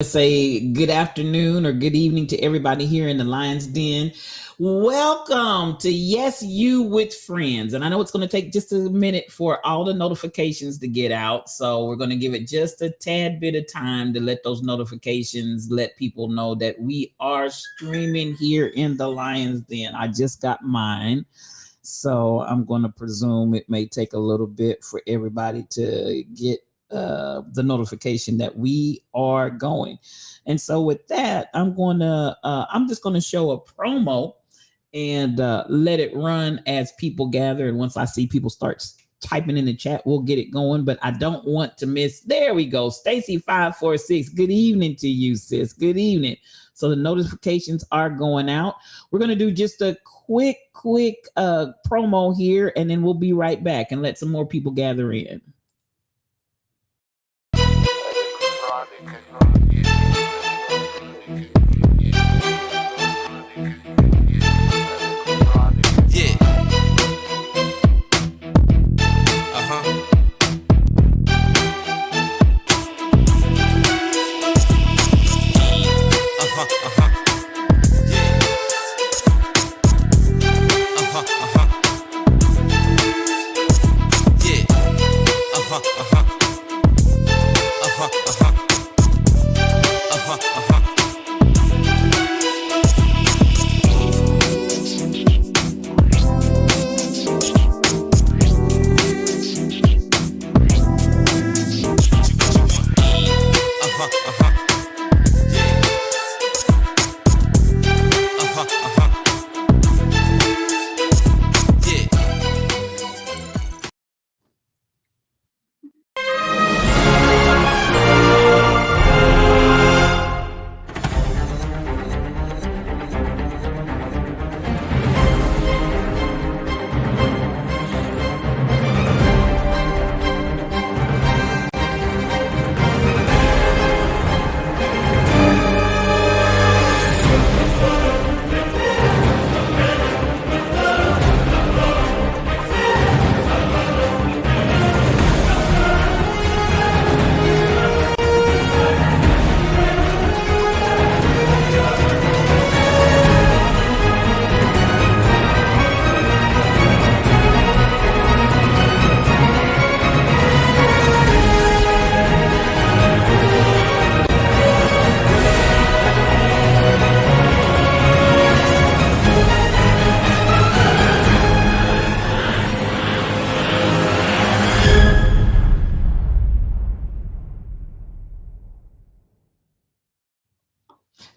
Say good afternoon or good evening to everybody here in the Lion's Den. Welcome to Yes You with Friends. And I know it's going to take just a minute for all the notifications to get out. So we're going to give it just a tad bit of time to let those notifications let people know that we are streaming here in the Lion's Den. I just got mine. So I'm going to presume it may take a little bit for everybody to get the notification that we are going. And so with that, I'm just gonna show a promo and let it run as people gather. And once I see people start typing in the chat, we'll get it going. But I don't want to miss. There we go. Stacy 546. Good evening to you, sis. Good evening. So the notifications are going out. We're gonna do just a quick promo here, and then we'll be right back and let some more people gather in.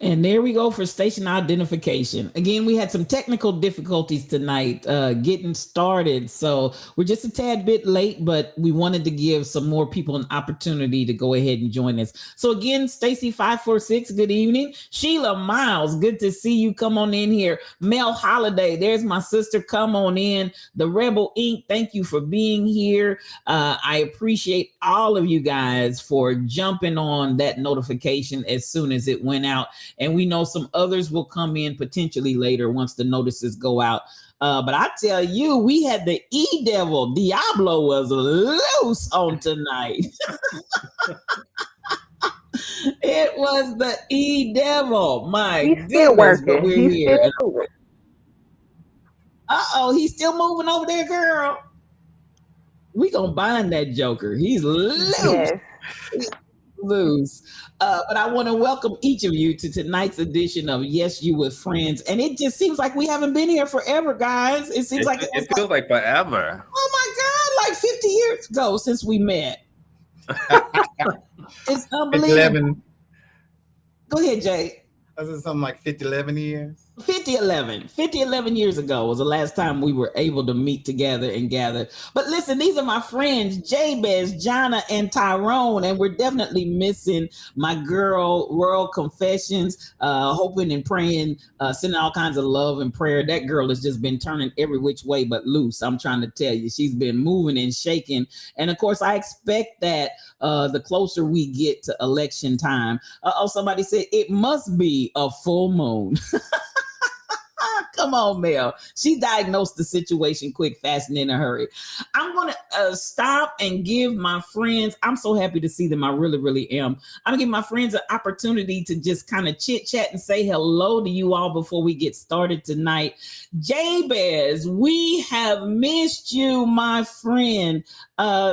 And there we go for station identification. Again, we had some technical difficulties tonight getting started. So we're just a tad bit late, but we wanted to give some more people an opportunity to go ahead and join us. So again, Stacy 546, good evening. Sheila Miles, good to see you. Come on in here. Mel Holiday, there's my sister. Come on in. The Rebel Inc., thank you for being here. I appreciate all of you guys for jumping on that notification as soon as it went out. And we know some others will come in potentially later once the notices go out. But I tell you, we had the E-Devil. Diablo was loose on tonight. It was the E-Devil. My He's still goodness, working. but we're He's here. still moving. Uh-oh, he's still moving over there, girl. We gonna bind that joker. He's loose. Yes. Loose. But I want to welcome each of you to tonight's edition of Yes You with Friends. And it just seems like we haven't been here forever, guys. It seems like it feels like forever. Oh my God, like 50 years ago since we met. It's unbelievable. Go ahead, Jay. Was it something like 50, 11 years? 50, 11 years ago was the last time we were able to meet together and gather. But listen, these are my friends, Jabez, Jana, and Tyrone, and we're definitely missing my girl, World Confessions, hoping and praying, sending all kinds of love and prayer. That girl has just been turning every which way but loose. I'm trying to tell you, she's been moving and shaking. And of course, I expect that the closer we get to election time. Somebody said it must be a full moon. Come on, Mel. She diagnosed the situation quick, fast, and in a hurry. I'm going to stop and give my friends, I'm so happy to see them. I really, really am. I'm going to give my friends an opportunity to just kind of chit chat and say hello to you all before we get started tonight. Jabez, we have missed you, my friend.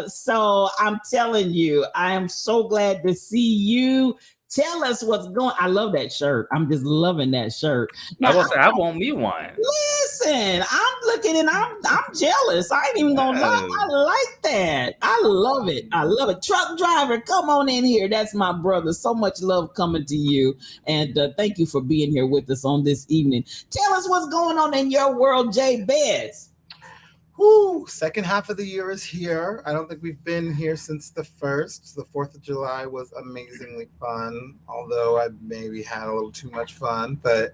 So I'm telling you, I am so glad to see you. Tell us what's going. I love that shirt. I'm just loving that shirt. Now, I want me one. Listen, I'm looking and I'm jealous. I ain't even gonna lie. I like that. I love it. I love it. Truck driver, come on in here. That's my brother. So much love coming to you. And thank you for being here with us on this evening. Tell us what's going on in your world, Jabez. Woo, second half of the year is here. I don't think we've been here since the 1st. The 4th of July was amazingly fun, although I maybe had a little too much fun. But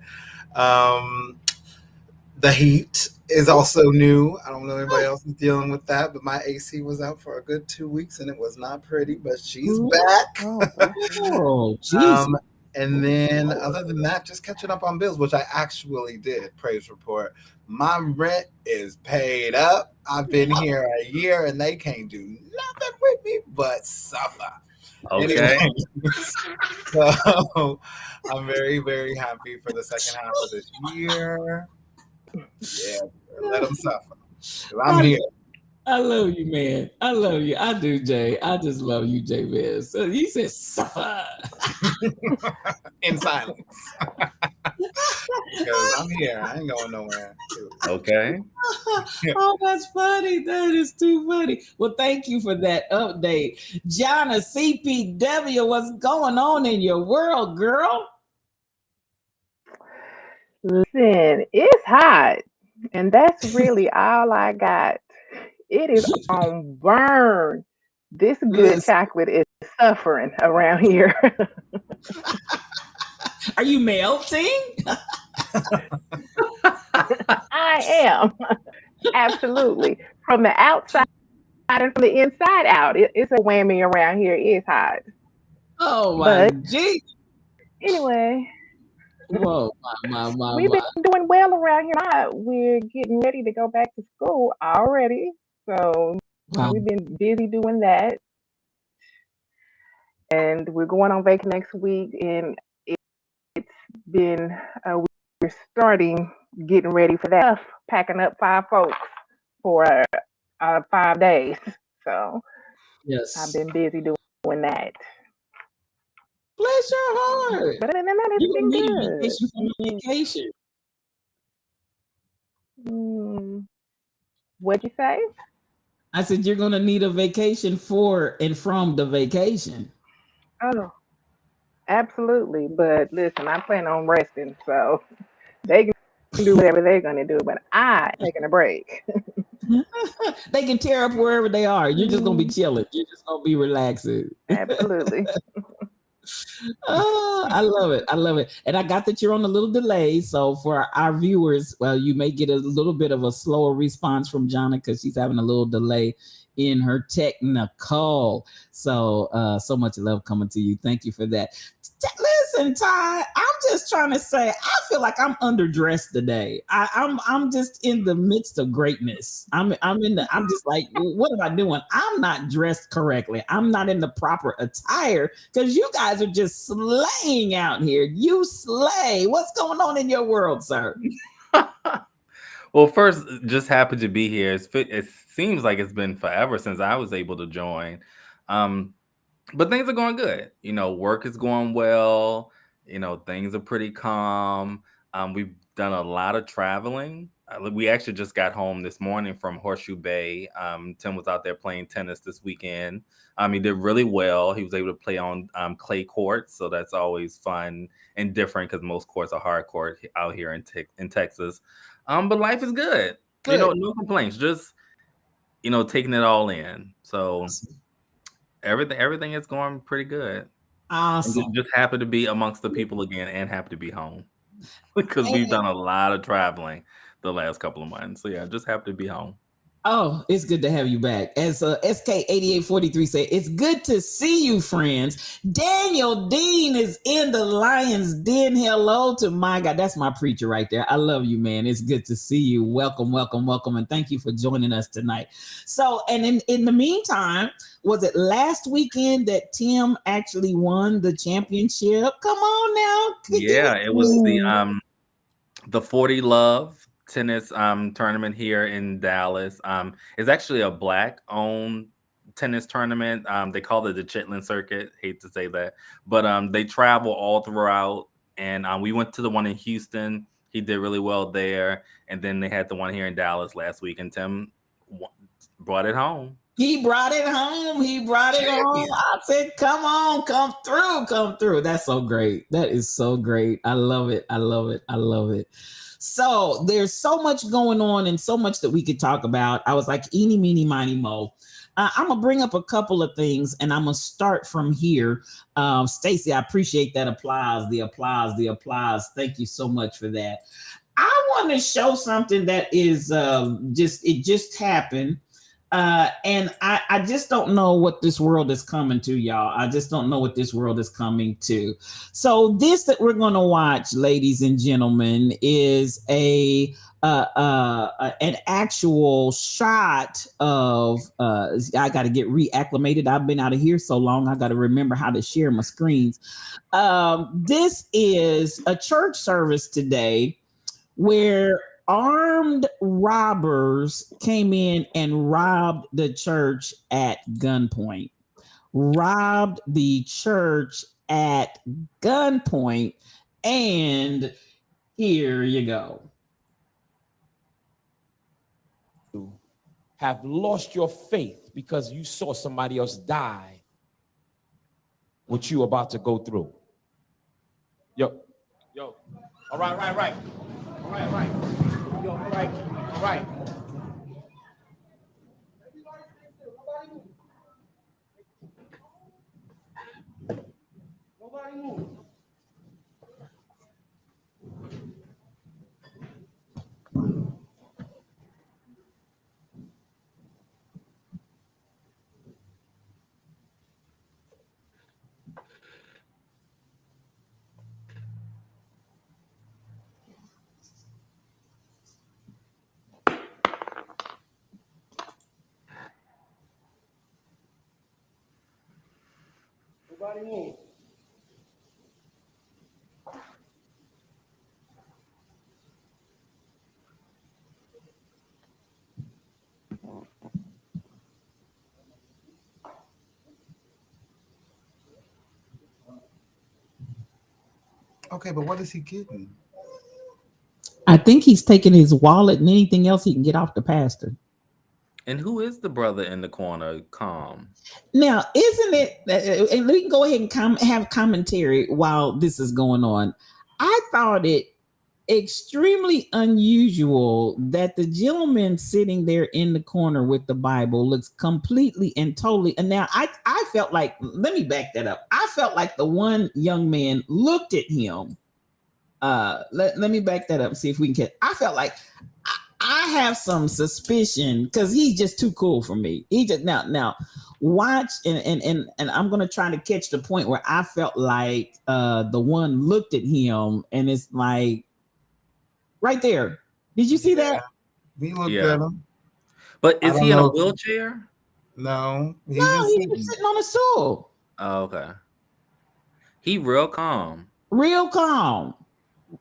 the heat is also new. I don't know if anybody else is dealing with that, but my AC was out for a good 2 weeks and it was not pretty, but she's back. Oh, Jesus. And then other than that, just catching up on bills, which I actually did. Praise report. My rent is paid up. I've been here a year and they can't do nothing with me but suffer. Okay. So I'm very, very happy for the second half of this year. Yeah, let them suffer. I'm here. I love you, man. I love you. I do, Jay. I just love you, Jabez. So you said suffer. In silence. Because I'm here. I ain't going nowhere. Okay. Oh, that's funny. That is too funny. Well, thank you for that update. Jonna, CPW, what's going on in your world, girl? Listen, it's hot. And that's really all I got. It is on burn. This good chocolate is suffering around here. Are you melting? I am. Absolutely. From the outside and from the inside out. It's a whammy around here. It's hot. Oh, my geez. Anyway. Whoa, we've been doing well around here. We're getting ready to go back to school already. So we've been busy doing that. And we're going on vacation next week. And it's been, we're starting getting ready for that. Packing up 5 folks for 5 days. So yes, I've been busy doing that. Bless your heart. But other than that, it's been good. Vacation from vacation. What'd you say? I said you're gonna need a vacation for and from the vacation. Oh, absolutely. But listen, I plan on resting, so they can do whatever they're gonna do. But I'm taking a break. They can tear up wherever they are. You're just gonna be chilling. You're just gonna be relaxing. Absolutely. Oh, I love it. I love it. And I got that you're on a little delay. So for our viewers, well, you may get a little bit of a slower response from Jonna because she's having a little delay in her technical. So so much love coming to you. Thank you for that. Listen, Ty, I'm just trying to say, I feel like I'm underdressed today. I'm just in the midst of greatness. I'm just like, what am I doing? I'm not dressed correctly. I'm not in the proper attire because you guys are just slaying out here. You slay. What's going on in your world, sir? Well, first, just happy to be here. It seems like it's been forever since I was able to join. But things are going good. You know, work is going well. You know, things are pretty calm. We've done a lot of traveling. We actually just got home this morning from Horseshoe Bay. Tim was out there playing tennis this weekend. He did really well. He was able to play on clay courts, so that's always fun and different because most courts are hard court out here in Texas. But life is good. You know, no complaints. Just, you know, taking it all in. So everything is going pretty good. Awesome. Just happy to be amongst the people again and happy to be home because we've done a lot of traveling the last couple of months. So yeah, just happy to be home. Oh, it's good to have you back. As SK8843 said, it's good to see you, friends. Daniel Dean is in the Lion's Den. Hello to my God. That's my preacher right there. I love you, man. It's good to see you. Welcome, welcome, welcome. And thank you for joining us tonight. So, and in the meantime, was it last weekend that Tim actually won the championship? Come on now. Yeah, it was the 40 Love tennis tournament here in Dallas. It's actually a Black-owned tennis tournament. They call it the Chitlin Circuit. Hate to say that, but they travel all throughout. And we went to the one in Houston. He did really well there. And then they had the one here in Dallas last week, and Tim brought it home. He brought it home. He brought it home. I said, come on, come through, come through. That's so great. That is so great. I love it. I love it. I love it. So there's so much going on and so much that we could talk about. I was like, eeny, meeny, miny, mo. I'm going to bring up a couple of things, and I'm going to start from here. Stacey, I appreciate that applause, the applause, the applause. Thank you so much for that. I want to show something that is it just happened. And I just don't know what this world is coming to, y'all. I just don't know what this world is coming to. So this that we're going to watch, ladies and gentlemen, is an actual shot of, I got to get reacclimated. I've been out of here so long. I got to remember how to share my screens. This is a church service today where armed robbers came in and robbed the church at gunpoint. Robbed the church at gunpoint. And here you go. Have lost your faith because you saw somebody else die what you about to go through. Yo. All right. All right. Yo, all right. Nobody move. Nobody move. Okay, but what is he getting? I think he's taking his wallet and anything else he can get off the pastor. And who is the brother in the corner? Calm. Now, isn't it, and we can go ahead and have commentary while this is going on. I thought it extremely unusual that the gentleman sitting there in the corner with the Bible looks completely and totally. And now I felt like, let me back that up. I felt like the one young man looked at him. Let me back that up and see if we can get. I felt like I have some suspicion because he's just too cool for me. He just now watch and I'm gonna try to catch the point where I felt like the one looked at him and it's like right there. Did you see that? We looked at him. But is he in a wheelchair? No. He's sitting on a stool. Oh, okay. He real calm. Real calm.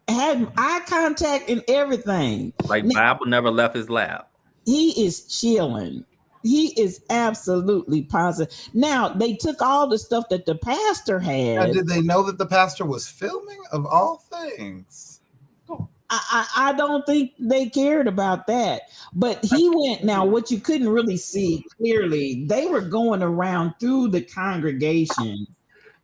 Had eye contact and everything. Like Bible never left his lap. He is chilling. He is absolutely positive. Now, they took all the stuff that the pastor had. Now, did they know that the pastor was filming, of all things? I don't think they cared about that. But he went, now what you couldn't really see clearly, they were going around through the congregation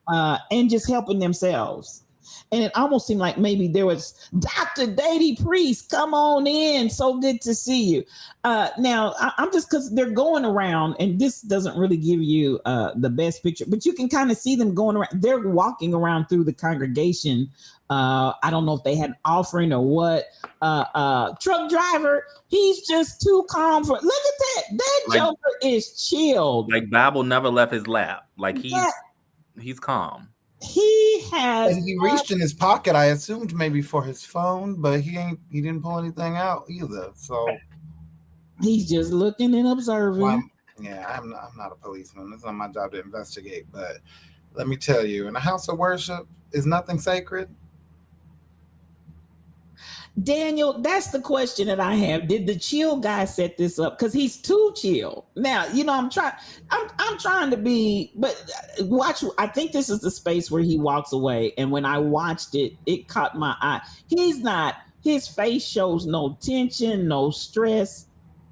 and just helping themselves. And it almost seemed like maybe there was Dr. Dady Priest, come on in. So good to see you. Now, I'm just because they're going around, and this doesn't really give you the best picture, but you can kind of see them going around. They're walking around through the congregation. I don't know if they had an offering or what. Truck driver, he's just too calm for. Look at That Like- Joker is chilled. Like Bible never left his lap. Like That- he's calm. he has. And he reached in his pocket, I assumed maybe for his phone, but he didn't pull anything out either. So He's just looking and observing. well, I'm not a policeman. It's not my job to investigate. But let me tell you, in a house of worship, is nothing sacred. Daniel, that's the question that I have. Did the chill guy set this up? Because he's too chill. Now, I'm trying to be, but watch. I think this is the space where he walks away. And when I watched it, it caught my eye. His face shows no tension, no stress.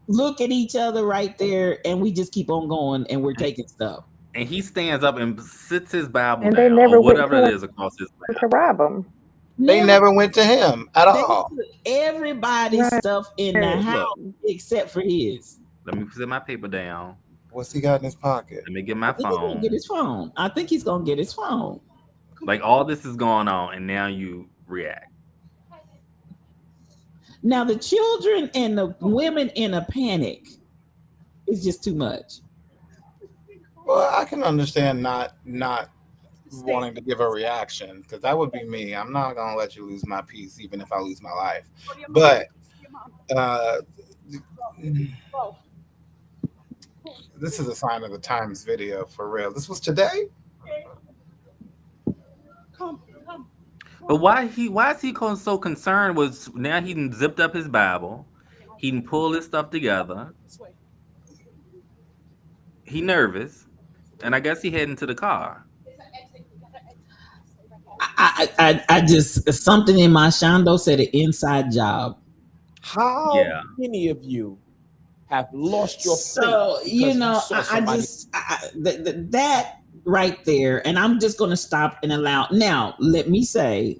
Look at each other right there, and we just keep on going, and we're taking stuff. And he stands up and sits his Bible And they down, never or went whatever to it is across his lap. to rob him. They never went to him at They all. put everybody's Right. stuff in the Look. house except for his. Let me sit my paper down. What's he got in his pocket? Let me get my I think he's gonna phone. get his phone. I think he's gonna get his phone. Like all this is going on, and now you react. Now the children and the women in a panic is just too much. Well, I can understand not wanting to give a reaction, because that would be me. I'm not gonna let you lose my peace, even if I lose my life. But this is a sign of the times video for real. This was today. But why is he so concerned? Was now he done zipped up his Bible, he done pulled his stuff together. He nervous, and I guess he heading to the car. I just something in my Shondo said an inside job. How Yeah. many of you have lost your faith? So because saw somebody- that right there, and I'm just going to stop and allow. Now, let me say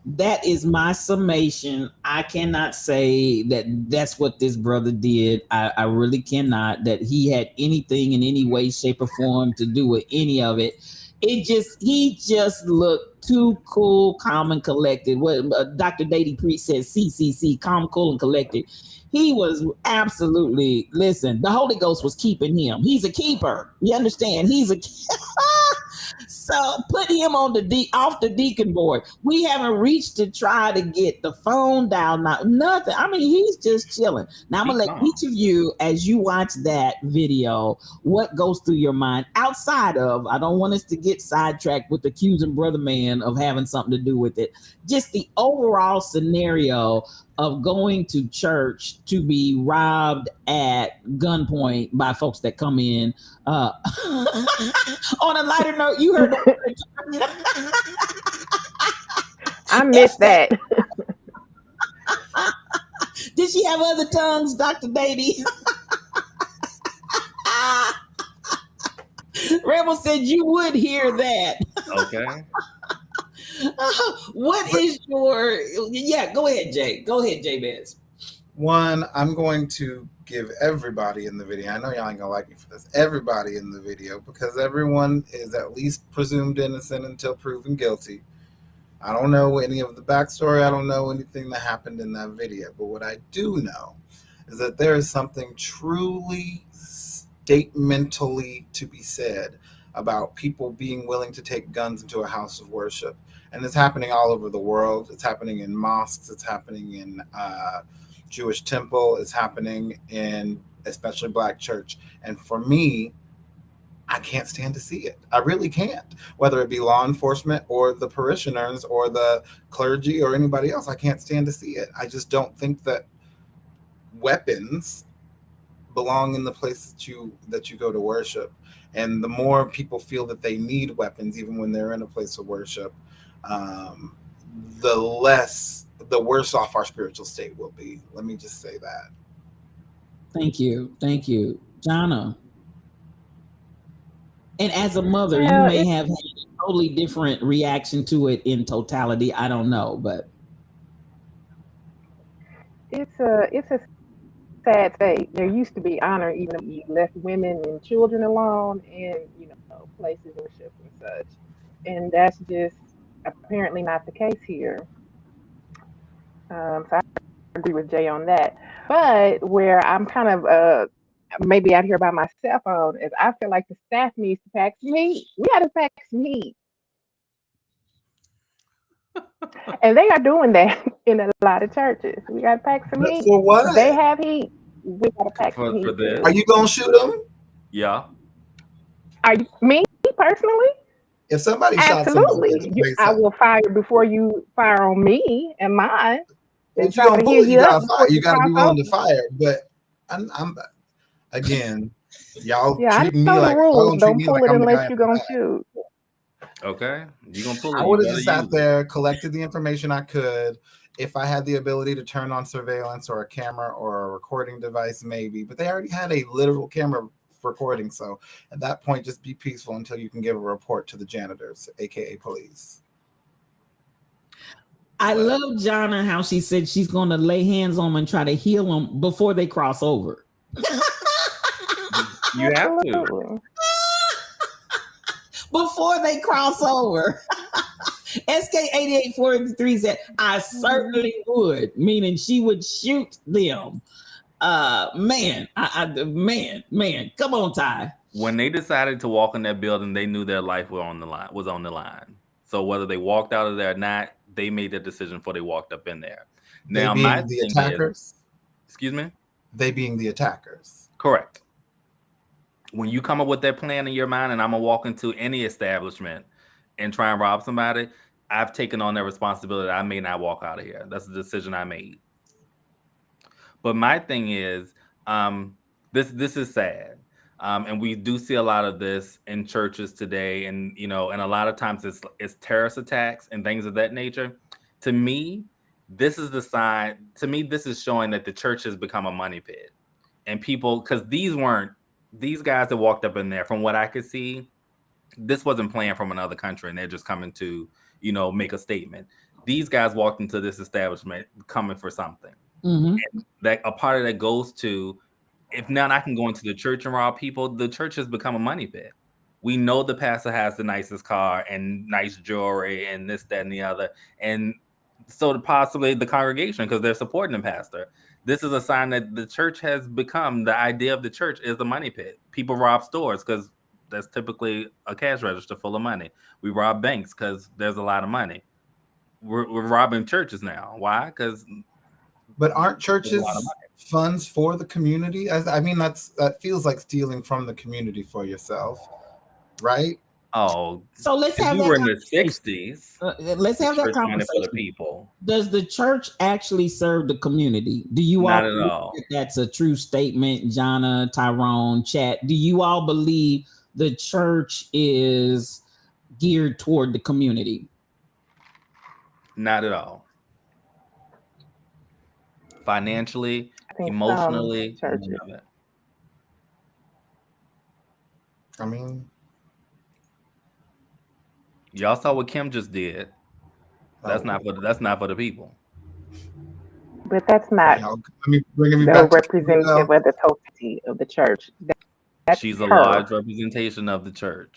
that is my summation. I cannot say that that's what this brother did. I really cannot. That he had anything in any way, shape, or form to do with any of it. He just looked too cool, calm, and collected. What Dr. Dady Priest said, CCC, calm, cool, and collected. He was absolutely, listen, the Holy Ghost was keeping him. He's a keeper. You understand? He's a so put him on off the deacon board. We haven't reached to try to get the phone down. Nothing. I mean, he's just chilling. Now I'm gonna let each of you, as you watch that video, what goes through your mind outside of, I don't want us to get sidetracked with accusing Brother Man of having something to do with it. Just the overall scenario of going to church to be robbed at gunpoint by folks that come in. On a lighter note, you heard I missed that. Did she have other tongues, Dr. Dady? Rebel said you would hear that. Okay. What is your? Yeah, go ahead, Jay. Go ahead, Jay Bez. One, I'm going to give everybody in the video, I know y'all ain't gonna like me for this, everybody in the video, because everyone is at least presumed innocent until proven guilty. I don't know any of the backstory. I don't know anything that happened in that video. But what I do know is that there is something truly statementally to be said about people being willing to take guns into a house of worship. And it's happening all over the world. It's happening in mosques. It's happening in Jewish temple. It's happening in especially Black church. And for me, I can't stand to see it. I really can't. Whether it be law enforcement or the parishioners or the clergy or anybody else, I can't stand to see it. I just don't think that weapons belong in the place that you go to worship. And the more people feel that they need weapons, even when they're in a place of worship, the worse off our spiritual state will be. Let me just say that. Thank you. Jonna. And as a mother, Well, you may have had a totally different reaction to it in totality. I don't know, but It's a sad state. There used to be honor, even if you left women and children alone, and places of worship and such. And that's just apparently not the case here. So I agree with Jay on that. But where I'm kind of maybe out here by my cell phone is I feel like the staff needs to pack some heat. We got to pack some heat. And they are doing that in a lot of churches. We got to pack some But heat. for what? They have heat. We got to pack For some heat. this? Are you gonna shoot them? Yeah. Are you, me personally? If somebody shot somebody, Absolutely. I will fire before you fire on me and mine. And if you try gonna to bully, heal you you up gotta before fire. You you gotta be cross willing to over. fire. But I'm again, y'all Yeah, I treating me know the like y'all rules. gonna treat Don't me pull like it I'm the unless guy. you're gonna shoot. Okay. You gonna pull it? I You would have better just use sat it. there, collected the information I could. If I had the ability to turn on surveillance or a camera or a recording device, maybe. But they already had a literal camera recording. So at that point, just be peaceful until you can give a report to the janitors, aka police. I love Jonna how she said she's going to lay hands on them and try to heal them before they cross over. You have to. Absolutely. Before they cross over. SK8843 said, I certainly would, meaning she would shoot them. Man, man, come on, Ty. When they decided to walk in that building, they knew their life was on the line. So whether they walked out of there or not, they made the decision before they walked up in there. Now, They my being the thing attackers. is, excuse me? They being the attackers. Correct. When you come up with that plan in your mind, and I'm gonna walk into any establishment and try and rob somebody, I've taken on that responsibility. I may not walk out of here. That's a decision I made. But my thing is, this is sad. And we do see a lot of this in churches today, and and a lot of times it's terrorist attacks and things of that nature. To me, this is the sign. To me, this is showing that the church has become a money pit, and people, because these guys that walked up in there, from what I could see, this wasn't planned from another country, and they're just coming to make a statement. These guys walked into this establishment coming for something. Mm-hmm. And that a part of that goes to, if not, I can go into the church and rob people. The church has become a money pit. We know the pastor has the nicest car and nice jewelry and this, that, and the other. And so possibly the congregation, because they're supporting the pastor. This is a sign that the church has become, the idea of the church is the money pit. People rob stores because that's typically a cash register full of money. We rob banks because there's a lot of money. We're robbing churches now. Why? Because But aren't churches funds for the community? I mean, that feels like stealing from the community for yourself, right? Oh, so let's if have we that were in the conversation. 60s. Let's have that church money conversation. for the people. Does the church actually serve the community? Do you Not all at believe all. that that's a true statement, Jonna, Tyrone, Chat? Do you all believe the church is geared toward the community? Not at all. Financially, I think emotionally, some none churches. of it. I mean, Y'all saw what Kim just did. That's not for the people. But that's not bringing me the back representative of the totality of the church. That's She's a her. large representation of the church.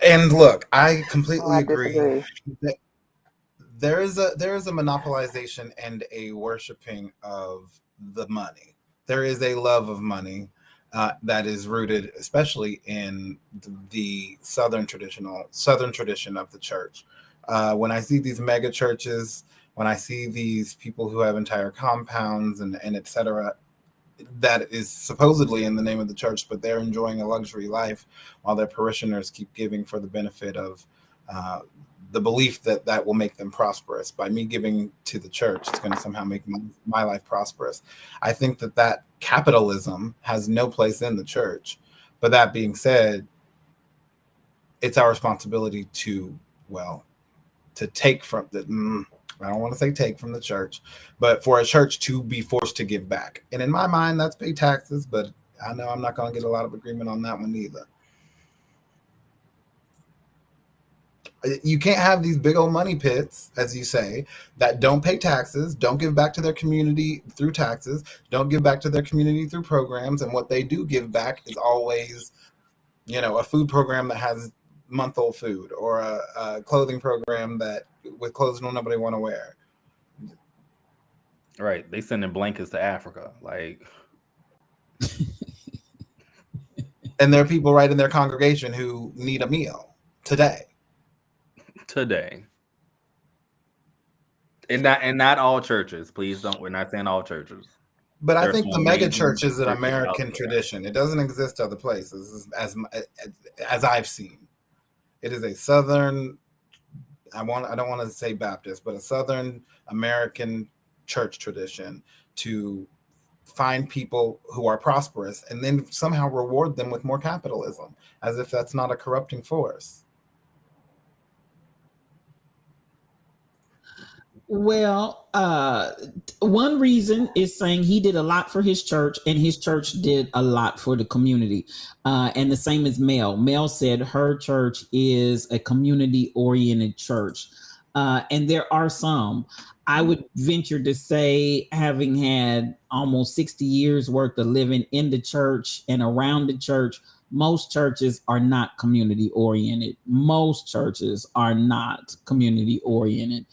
And look, I completely I agree. disagree. That there is a monopolization and a worshiping of the money. There is a love of money that is rooted, especially in the southern tradition of the church. When I see these mega churches, when I see these people who have entire compounds and et cetera, that is supposedly in the name of the church, but they're enjoying a luxury life while their parishioners keep giving for the benefit of the belief that will make them prosperous. By me giving to the church, it's going to somehow make my life prosperous. I think that capitalism has no place in the church. But that being said, it's our responsibility to take from the I don't want to say take from the church, but for a church to be forced to give back. And in my mind, that's pay taxes, but I know I'm not going to get a lot of agreement on that one either. You can't have these big old money pits, as you say, that don't pay taxes, don't give back to their community through taxes, don't give back to their community through programs. And what they do give back is always, a food program that has month-old food, or a clothing program that with clothes nobody want to wear. Right. They sending blankets to Africa. Like, And there are people right in their congregation who need a meal today. And not all churches. Please don't. We're not saying all churches. But I There's think the some mega amazing church is an churches out American there. tradition. It doesn't exist other places, as I've seen. It is a Southern, I don't want to say Baptist, but a Southern American church tradition to find people who are prosperous and then somehow reward them with more capitalism, as if that's not a corrupting force. Well, one reason is saying he did a lot for his church, and his church did a lot for the community. And the same as Mel. Mel said her church is a community-oriented church. And there are some. I would venture to say, having had almost 60 years worth of living in the church and around the church, most churches are not community-oriented. Most churches are not community-oriented.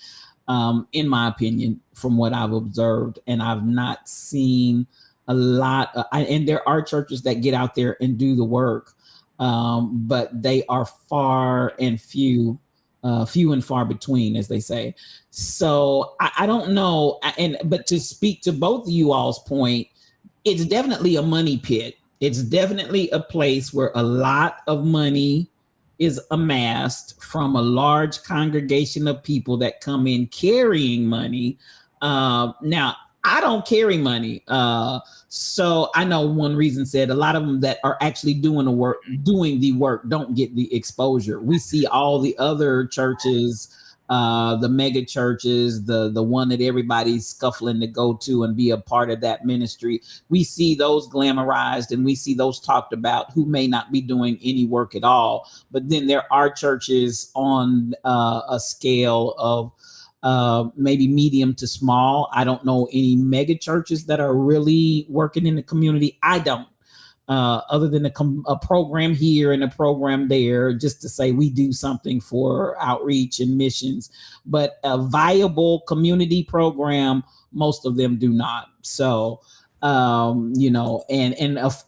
In my opinion, from what I've observed, and I've not seen a lot. And there are churches that get out there and do the work, but they are few and far between, as they say. So I don't know. But to speak to both of you all's point, it's definitely a money pit. It's definitely a place where a lot of money is amassed from a large congregation of people that come in carrying money. Now, I don't carry money. So I know one reason said a lot of them that are actually doing the work don't get the exposure. We see all the other churches, the mega churches, the one that everybody's scuffling to go to and be a part of that ministry. We see those glamorized and we see those talked about who may not be doing any work at all. But then there are churches on a scale of maybe medium to small. I don't know any mega churches that are really working in the community. I don't. Other than a program here and a program there, just to say we do something for outreach and missions, but a viable community program, most of them do not. So,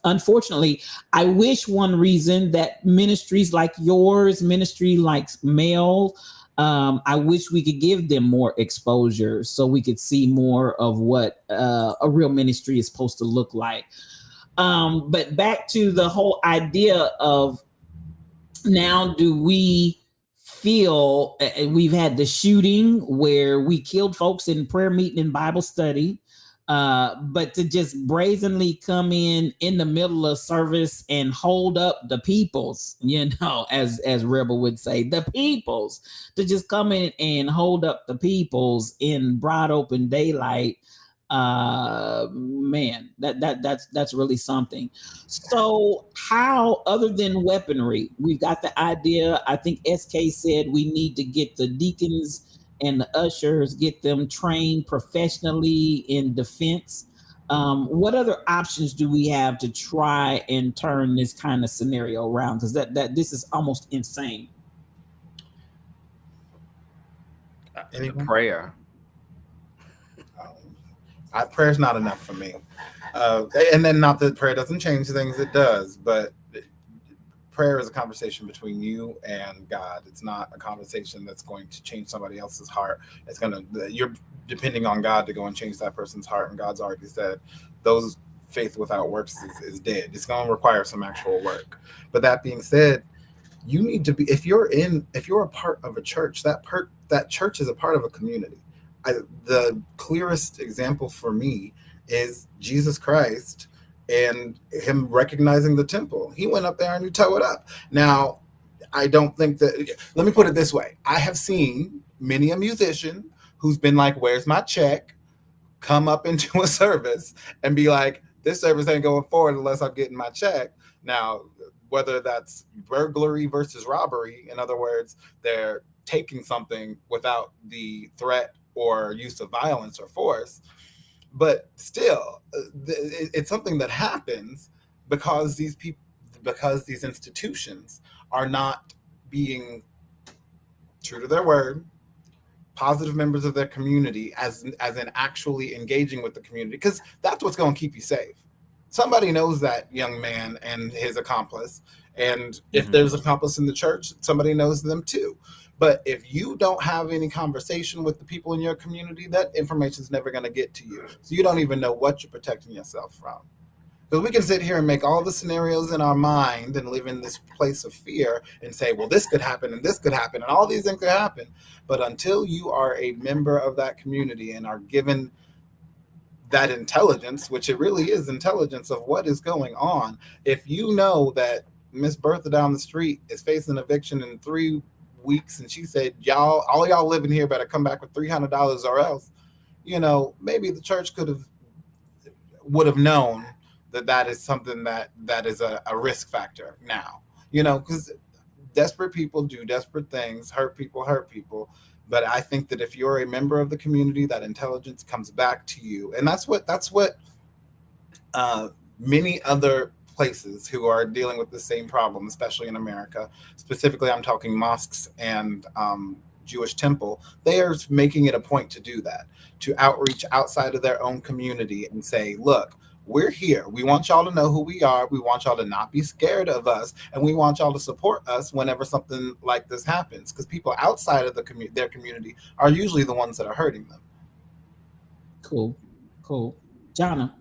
unfortunately, I wish one reason that ministries like yours, ministry like Mel, I wish we could give them more exposure so we could see more of what a real ministry is supposed to look like. But back to the whole idea of now, do we feel we've had the shooting where we killed folks in prayer meeting and Bible study, but to just brazenly come in the middle of service and hold up the peoples, as Rebel would say, the peoples, to just come in and hold up the peoples in broad open daylight. Man, that's really something. So how, other than weaponry, we've got the idea, I think SK said we need to get the deacons and the ushers, get them trained professionally in defense. What other options do we have to try and turn this kind of scenario around? Because that this is almost insane. Prayer. Prayer's not enough for me. And then, not that prayer doesn't change things, it does, but prayer is a conversation between you and God. It's not a conversation that's going to change somebody else's heart. You're depending on God to go and change that person's heart, and God's already said those faith without works is dead. It's going to require some actual work. But that being said, you need to be, if you're a part of a church, that church is a part of a community. The clearest example for me is Jesus Christ and him recognizing the temple. He went up there and he tore it up. Now, I don't think that, let me put it this way. I have seen many a musician who's been like, where's my check? Come up into a service and be like, this service ain't going forward unless I'm getting my check. Now, whether that's burglary versus robbery, in other words, they're taking something without the threat or use of violence or force, but still, it's something that happens because these institutions are not being true to their word, positive members of their community, as in actually engaging with the community, because that's what's going to keep you safe. somebody knows that young man and his accomplice. And if Mhm. there's an accomplice in the church, somebody knows them too. But if you don't have any conversation with the people in your community, that information is never going to get to you. So you don't even know what you're protecting yourself from. Because we can sit here and make all the scenarios in our mind and live in this place of fear and say, well, this could happen and this could happen and all these things could happen. But until you are a member of that community and are given that intelligence, which it really is intelligence of what is going on, if you know that Miss Bertha down the street is facing eviction in 3 weeks and she said, all y'all living here better come back with $300 or else, maybe the church would have known that is something that is a risk factor now, because desperate people do desperate things, hurt people. But I think that if you're a member of the community, that intelligence comes back to you. And that's what many other places who are dealing with the same problem, especially in America, specifically, I'm talking mosques and Jewish temple, they are making it a point to do that, to outreach outside of their own community and say, look, we're here. We want y'all to know who we are. We want y'all to not be scared of us. And we want y'all to support us whenever something like this happens. Because people outside of their community are usually the ones that are hurting them. Cool. Jonna.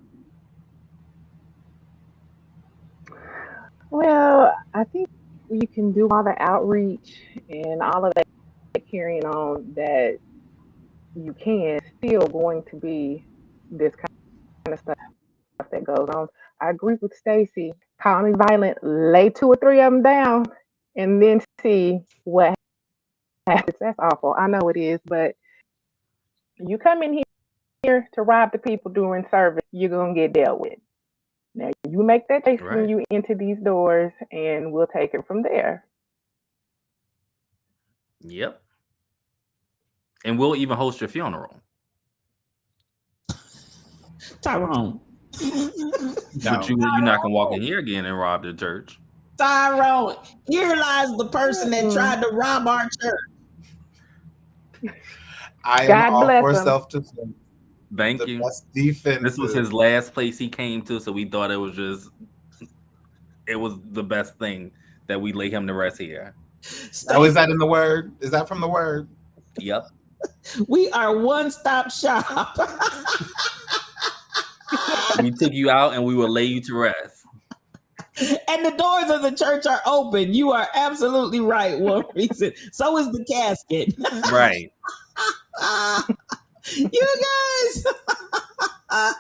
Well, I think you can do all the outreach and all of that carrying on that you can, still going to be this kind of stuff that goes on. I agree with Stacy. Call me violent, lay 2 or 3 of them down, and then see what happens. That's awful. I know it is, but you come in here to rob the people during service, you're gonna get dealt with. Now you make that choice when you enter these doors, and we'll take it from there. Yep. And we'll even host your funeral. Tyrone. But you're not gonna walk in here again and rob the church. Tyrone, here lies the person that tried to rob our church. I am all for self-defense. Thank you. Best defense. This was his last place he came to, so we thought it was the best thing that we lay him to rest here. Oh, is that in the word? Is that from the word? Yep. We are one-stop shop. We took you out and we will lay you to rest. And the doors of the church are open. You are absolutely right, one reason. So is the casket. Right. You guys.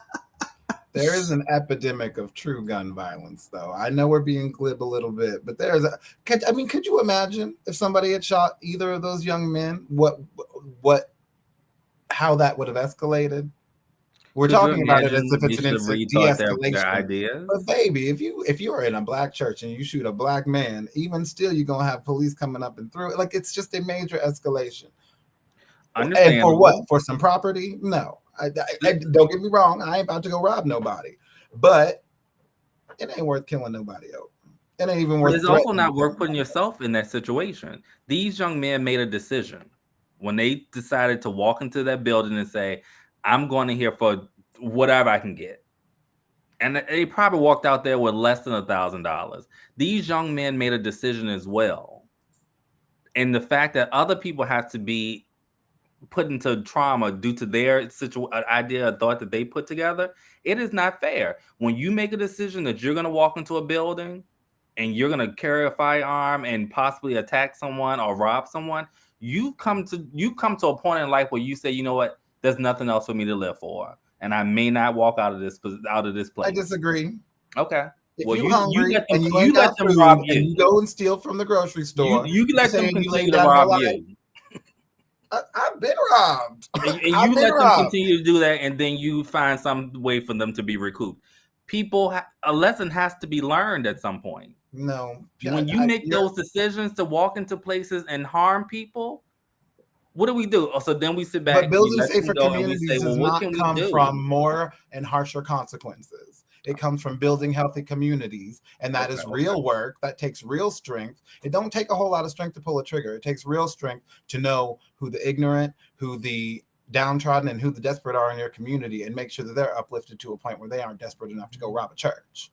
There is an epidemic of true gun violence, though. I know we're being glib a little bit, but could you imagine if somebody had shot either of those young men? How that would have escalated? We're talking about it as if it's an instant de-escalation. But baby, if you are in a black church and you shoot a black man, even still, you're gonna have police coming up and through it. Like, it's just a major escalation. And for what? For some property? No. I don't get me wrong. I ain't about to go rob nobody, but it ain't worth killing nobody else. It ain't even worth. It's also not worth putting yourself in that situation. These young men made a decision when they decided to walk into that building and say, I'm going in here for whatever I can get. And they probably walked out there with less than $1,000. These young men made a decision as well. And the fact that other people have to be put into trauma due to their idea or thought that they put together, it is not fair. When you make a decision that you're going to walk into a building and you're going to carry a firearm and possibly attack someone or rob someone, you come to a point in life where you say, you know what? There's nothing else for me to live for, and I may not walk out of this place. I disagree. Okay. If you're hungry and you let them rob you, and you go and steal from the grocery store, you let them continue to rob you. I've been robbed. And you let them continue to do that, and then you find some way for them to be recouped. A lesson has to be learned at some point. No. When you make those decisions to walk into places and harm people, what do we do? So then we sit back. But building safer communities does not come from more and harsher consequences. It comes from building healthy communities, and that is real work. That takes real strength. It don't take a whole lot of strength to pull a trigger. It takes real strength to know who the ignorant, who the downtrodden and who the desperate are in your community and make sure that they're uplifted to a point where they aren't desperate enough to go rob a church.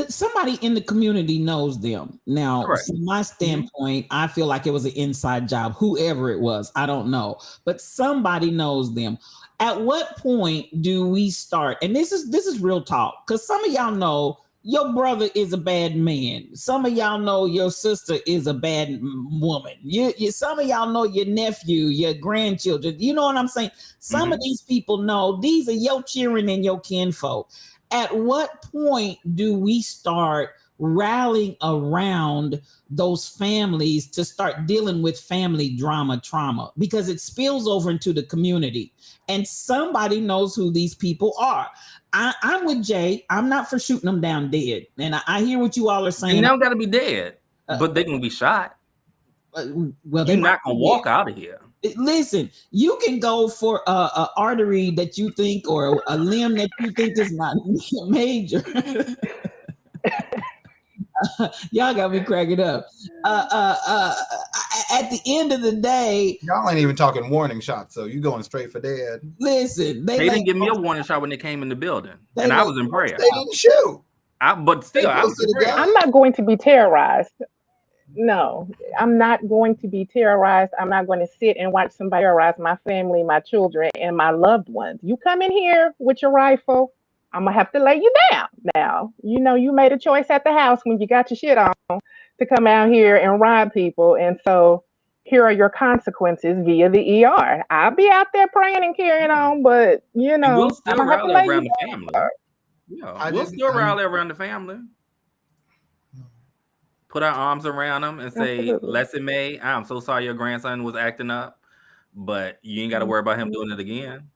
Somebody in the community knows them. Now, Correct. from my standpoint, I feel like it was an inside job, whoever it was, I don't know, but somebody knows them. At what point do we start? And this is real talk, because some of y'all know your brother is a bad man. Some of y'all know your sister is a bad woman. Some of y'all know your nephew, your grandchildren. You know what I'm saying? Some of these people know these are your children and your kinfolk. At what point do we start rallying around those families to start dealing with family trauma? Because it spills over into the community, and somebody knows who these people are. I'm with Jay. I'm not for shooting them down dead. And I hear what you all are saying. And they don't got to be dead, but they're going to be shot. Well, you're not going to walk out of here. Listen, you can go for a artery that you think, or a limb that you think is not major. Y'all got me cracking up. At the end of the day, y'all ain't even talking warning shots, so you going straight for dead. Listen, they didn't give me a warning shot when they came in the building, and I was in prayer. They didn't shoot. But still, I'm not going to be terrorized. No, I'm not going to be terrorized. I'm not going to sit and watch somebody terrorize my family, my children, and my loved ones. You come in here with your rifle, I'm going to have to lay you down. Now, you know, you made a choice at the house when you got your shit on to come out here and rob people. And so here are your consequences via the ER. I'll be out there praying and carrying on, but, you know, we'll still rally around the family. Yeah, we'll still rally around the family. Put our arms around them and say, "Lesson May, I'm so sorry your grandson was acting up, but you ain't got to worry about him doing it again."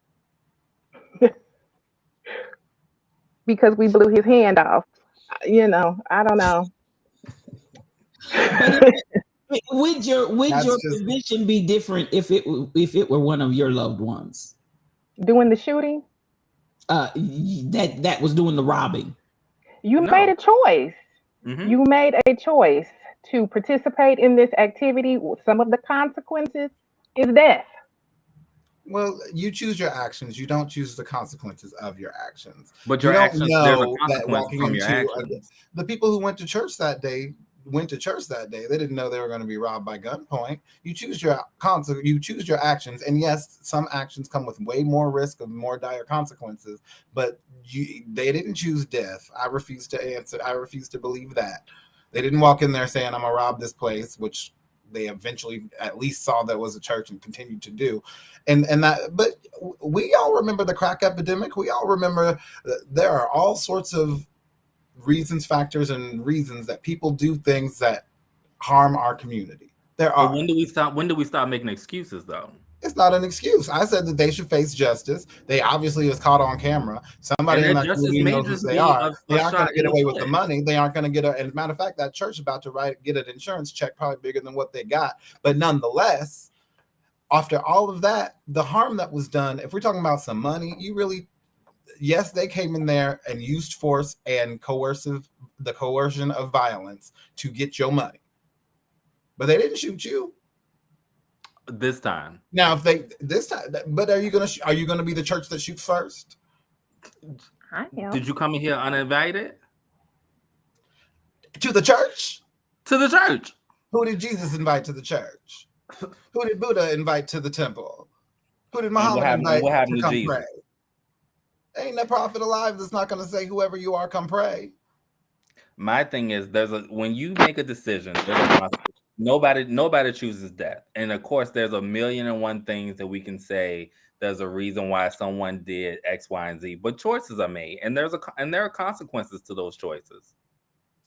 Because we blew his hand off. You know, I don't know. Would your position be different if it were one of your loved ones doing the shooting? That was doing the robbing. You made a choice. You made a choice to participate in this activity. Some of the consequences is death. Well, you choose your actions. You don't choose the consequences of your actions. But your actions, there's a consequence from your actions. The people who went to church that day. They didn't know they were going to be robbed by gunpoint. You choose your actions, and yes, some actions come with way more risk of more dire consequences. But they didn't choose death. I refuse to answer. I refuse to believe that. They didn't walk in there saying, "I'm gonna rob this place," which they eventually at least saw that was a church and continued to do. And that. But we all remember the crack epidemic. We all remember there are all sorts of factors and reasons that people do things that harm our community. There are. When do we stop making excuses, though? It's not an excuse. I said that they should face justice. They obviously was caught on camera. Somebody in that community knows who they are. They aren't going to get away with the money. They aren't going to get and as a matter of fact, that church is about to get an insurance check probably bigger than what they got. But nonetheless, after all of that, the harm that was done, if we're talking about some money, yes, they came in there and used force and the coercion of violence to get your money. But they didn't shoot you. This time. Now, but are you gonna be the church that shoots first? I am. Did you come in here uninvited? To the church? To the church. Who did Jesus invite to the church? Who did Buddha invite to the temple? Who did Muhammad invite to come Jesus? Pray? Ain't no prophet alive that's not gonna say whoever you are, come pray. My thing is, when you make a decision, there's a consequence. Nobody chooses death, and of course there's a million and one things that we can say there's a reason why someone did X, Y, and Z, but choices are made, and there are consequences to those choices.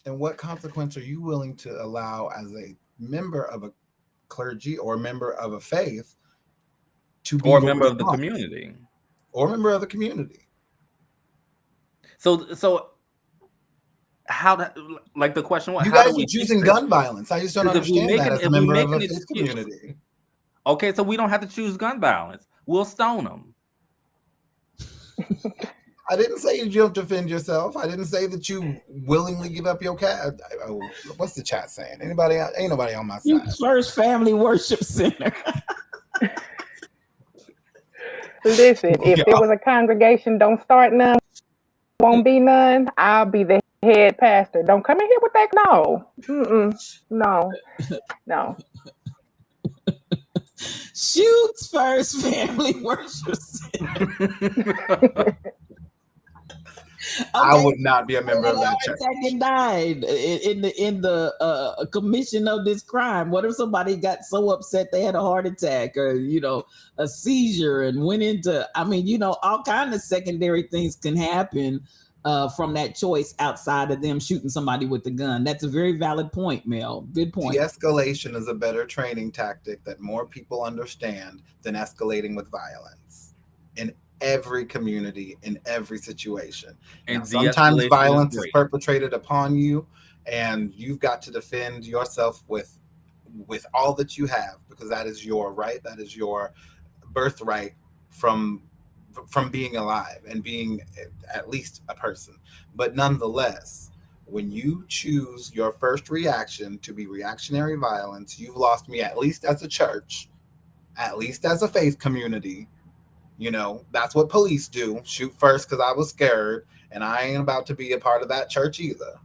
And what consequence are you willing to allow as a member of a clergy or a member of a faith to be, or a member of the community, so how that, like the question was, you guys are choosing gun violence. I just don't understand that as a member of a faith community. Okay, so we don't have to choose gun violence. We'll stone them. I didn't say you don't defend yourself. I didn't say that you willingly give up your cat. What's the chat saying? Ain't nobody on my side. First Family Worship Center. Listen, if there was a congregation, don't start none, won't be none, I'll be the head pastor. Don't come in here with that. No. No. No. Shoots First Family Worship Center. I Okay. would not be a member of that church. Second died in the commission of this crime. What if somebody got so upset they had a heart attack or a seizure and went into? I mean, all kind of secondary things can happen from that choice outside of them shooting somebody with the gun. That's a very valid point, Mel. Good point. De-escalation is a better training tactic that more people understand than escalating with violence in every community, in every situation. And now, sometimes de-escalation violence is great. perpetrated upon you, and you've got to defend yourself with all that you have, because that is your right, that is your birthright from being alive and being at least a person. But nonetheless, when you choose your first reaction to be reactionary violence, you've lost me, at least as a church, at least as a faith community. That's what police do. Shoot first because I was scared, and I ain't about to be a part of that church either.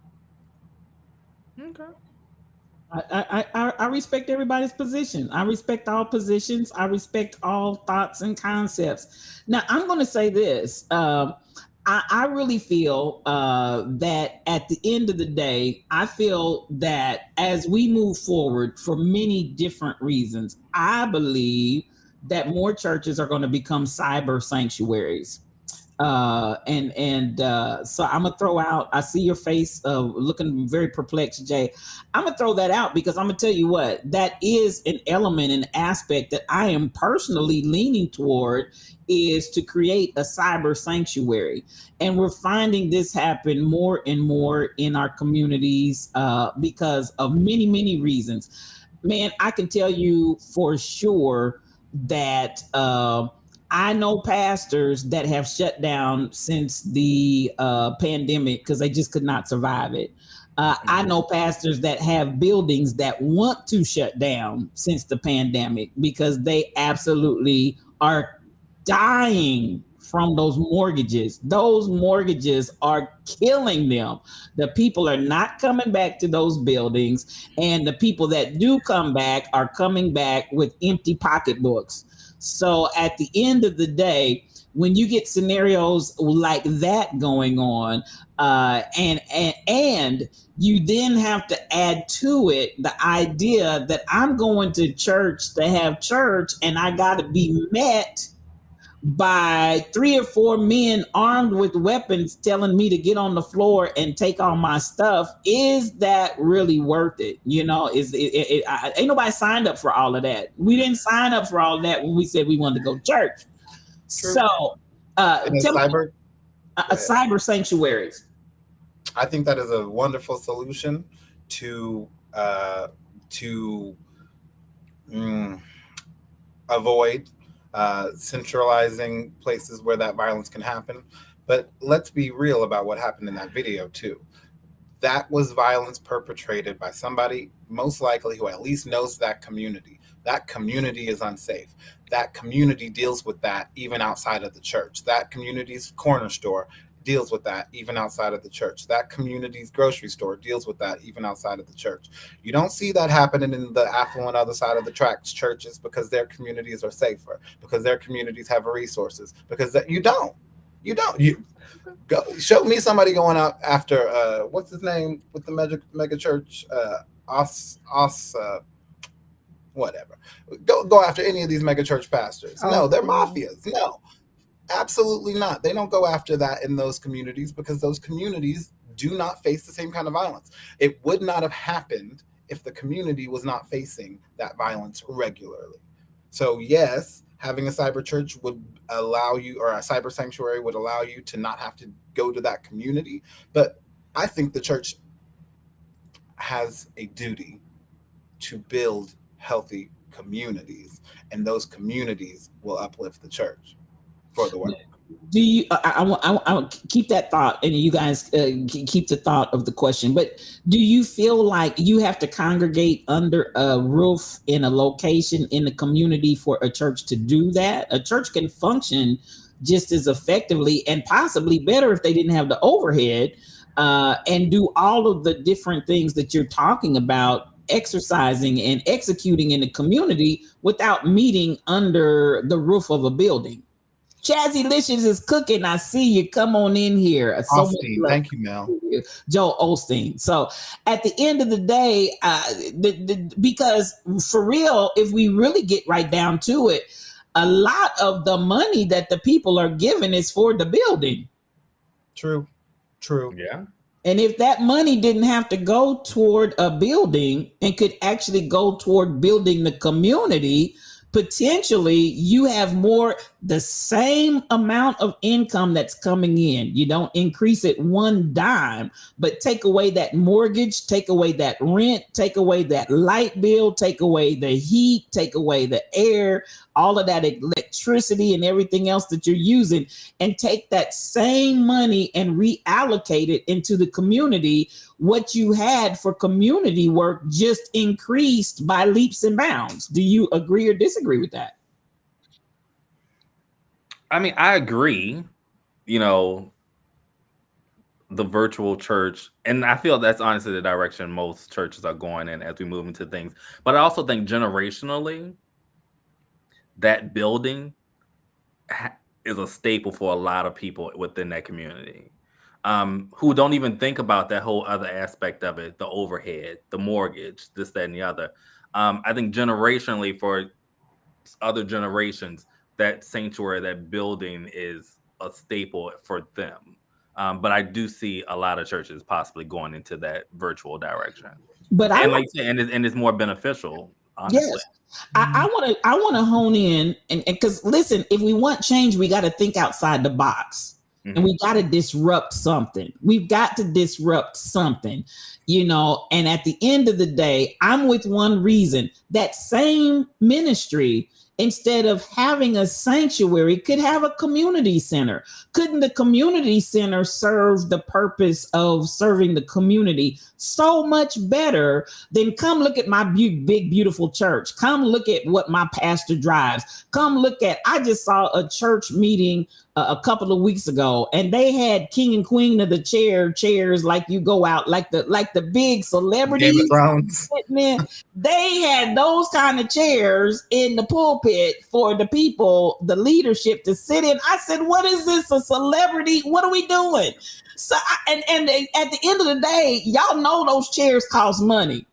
Okay. I respect everybody's position. I respect all positions. I respect all thoughts and concepts. Now, I'm going to say this. I really feel that at the end of the day, I feel that as we move forward for many different reasons, I believe that more churches are going to become cyber sanctuaries. So I'm gonna throw out, I see your face looking very perplexed, Jay. I'm gonna throw that out because I'm gonna tell you what, that is an element, an aspect that I am personally leaning toward, is to create a cyber sanctuary. And we're finding this happen more and more in our communities because of many, many reasons. Man, I can tell you for sure that I know pastors that have shut down since the pandemic because they just could not survive it. I know pastors that have buildings that want to shut down since the pandemic because they absolutely are dying from those mortgages. Those mortgages are killing them. The people are not coming back to those buildings, and the people that do come back are coming back with empty pocketbooks. So at the end of the day, when you get scenarios like that going on, and you then have to add to it the idea that I'm going to church to have church, and I got to be met by 3 or 4 men armed with weapons telling me to get on the floor and take all my stuff. Is that really worth it? Ain't nobody signed up for all of that. We didn't sign up for all of that when we said we wanted to go to church. True. So cyber sanctuaries. I think that is a wonderful solution to avoid centralizing places where that violence can happen. But let's be real about what happened in that video too. That was violence perpetrated by somebody most likely who at least knows that community. That community is unsafe. That community deals with that even outside of the church. That community's corner store deals with that even outside of the church. That community's grocery store deals with that even outside of the church. You don't see that happening in the affluent other side of the tracks churches because their communities are safer, because their communities have resources, because you don't go show me somebody going out after what's his name with the mega church, whatever. Go after any of these mega church pastors. No, they're mafias. No. Absolutely not. They don't go after that in those communities because those communities do not face the same kind of violence. It would not have happened if the community was not facing that violence regularly. So yes, having a cyber church would allow you, or a cyber sanctuary would allow you to not have to go to that community. But I think the church has a duty to build healthy communities, and those communities will uplift the church for the work. Do you? I keep that thought, and you guys keep the thought of the question. But do you feel like you have to congregate under a roof in a location in the community for a church to do that? A church can function just as effectively and possibly better if they didn't have the overhead and do all of the different things that you're talking about, exercising and executing in the community without meeting under the roof of a building. Chazzy Licious is cooking. I see you. Come on in here. So much Osteen, love thank you, Mel. for you. Joel Osteen. So at the end of the day, because for real, if we really get right down to it, a lot of the money that the people are giving is for the building. True. Yeah. And if that money didn't have to go toward a building and could actually go toward building the community, potentially you have the same amount of income that's coming in. You don't increase it one dime, but take away that mortgage, take away that rent, take away that light bill, take away the heat, take away the air, all of that electricity and everything else that you're using, and take that same money and reallocate it into the community. What you had for community work just increased by leaps and bounds. Do you agree or disagree with that? I mean, I agree, the virtual church, and I feel that's honestly the direction most churches are going in as we move into things. But I also think generationally, that building is a staple for a lot of people within that community, who don't even think about that whole other aspect of it, the overhead, the mortgage, this, that, and the other. I think generationally, for other generations, that sanctuary, that building is a staple for them. But I do see a lot of churches possibly going into that virtual direction. But and it's more beneficial, honestly. Yes. I want to hone in and because listen, if we want change, we got to think outside the box. Mm-hmm. And we got to disrupt something. We've got to disrupt something, and at the end of the day, I'm with One Reason. That same ministry, instead of having a sanctuary, could have a community center. Couldn't the community center serve the purpose of serving the community so much better than come look at my big, beautiful church? Come look at what my pastor drives. Come look at, I just saw a church meeting a couple of weeks ago, and they had king and queen of the chairs like you go out, like the big celebrities. Game of Thrones. They had those kind of chairs in the pulpit for the people, the leadership to sit in. I said, what is this, a celebrity? What are we doing? So, and at the end of the day, y'all know those chairs cost money.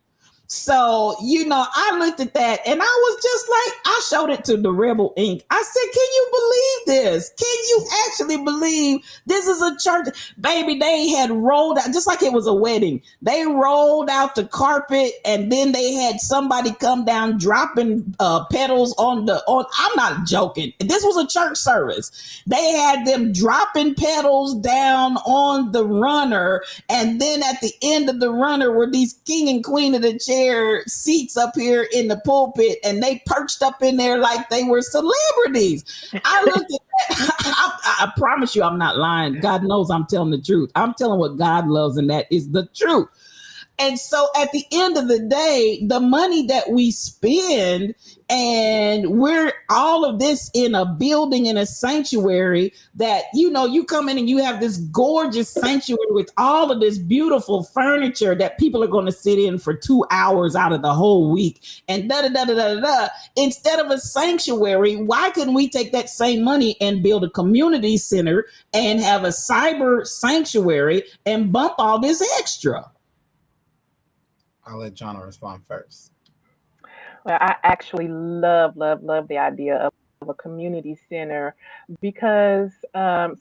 So, I looked at that and I was just like, I showed it to the Rebel Inc. I said, can you believe this? Can you actually believe this is a church? Baby, they had rolled out, just like it was a wedding. They rolled out the carpet and then they had somebody come down dropping pedals on, I'm not joking. This was a church service. They had them dropping pedals down on the runner. And then at the end of the runner were these king and queen of the chair seats up here in the pulpit, and they perched up in there like they were celebrities. I looked at that. I promise you I'm not lying. God knows I'm telling the truth. I'm telling what God loves, and that is the truth. And so at the end of the day, the money that we spend, and we're all of this in a building, in a sanctuary that, you come in and you have this gorgeous sanctuary with all of this beautiful furniture that people are going to sit in for 2 hours out of the whole week and Instead of a sanctuary, why couldn't we take that same money and build a community center and have a cyber sanctuary and bump all this extra? I'll let John respond first. Well, I actually love the idea of a community center because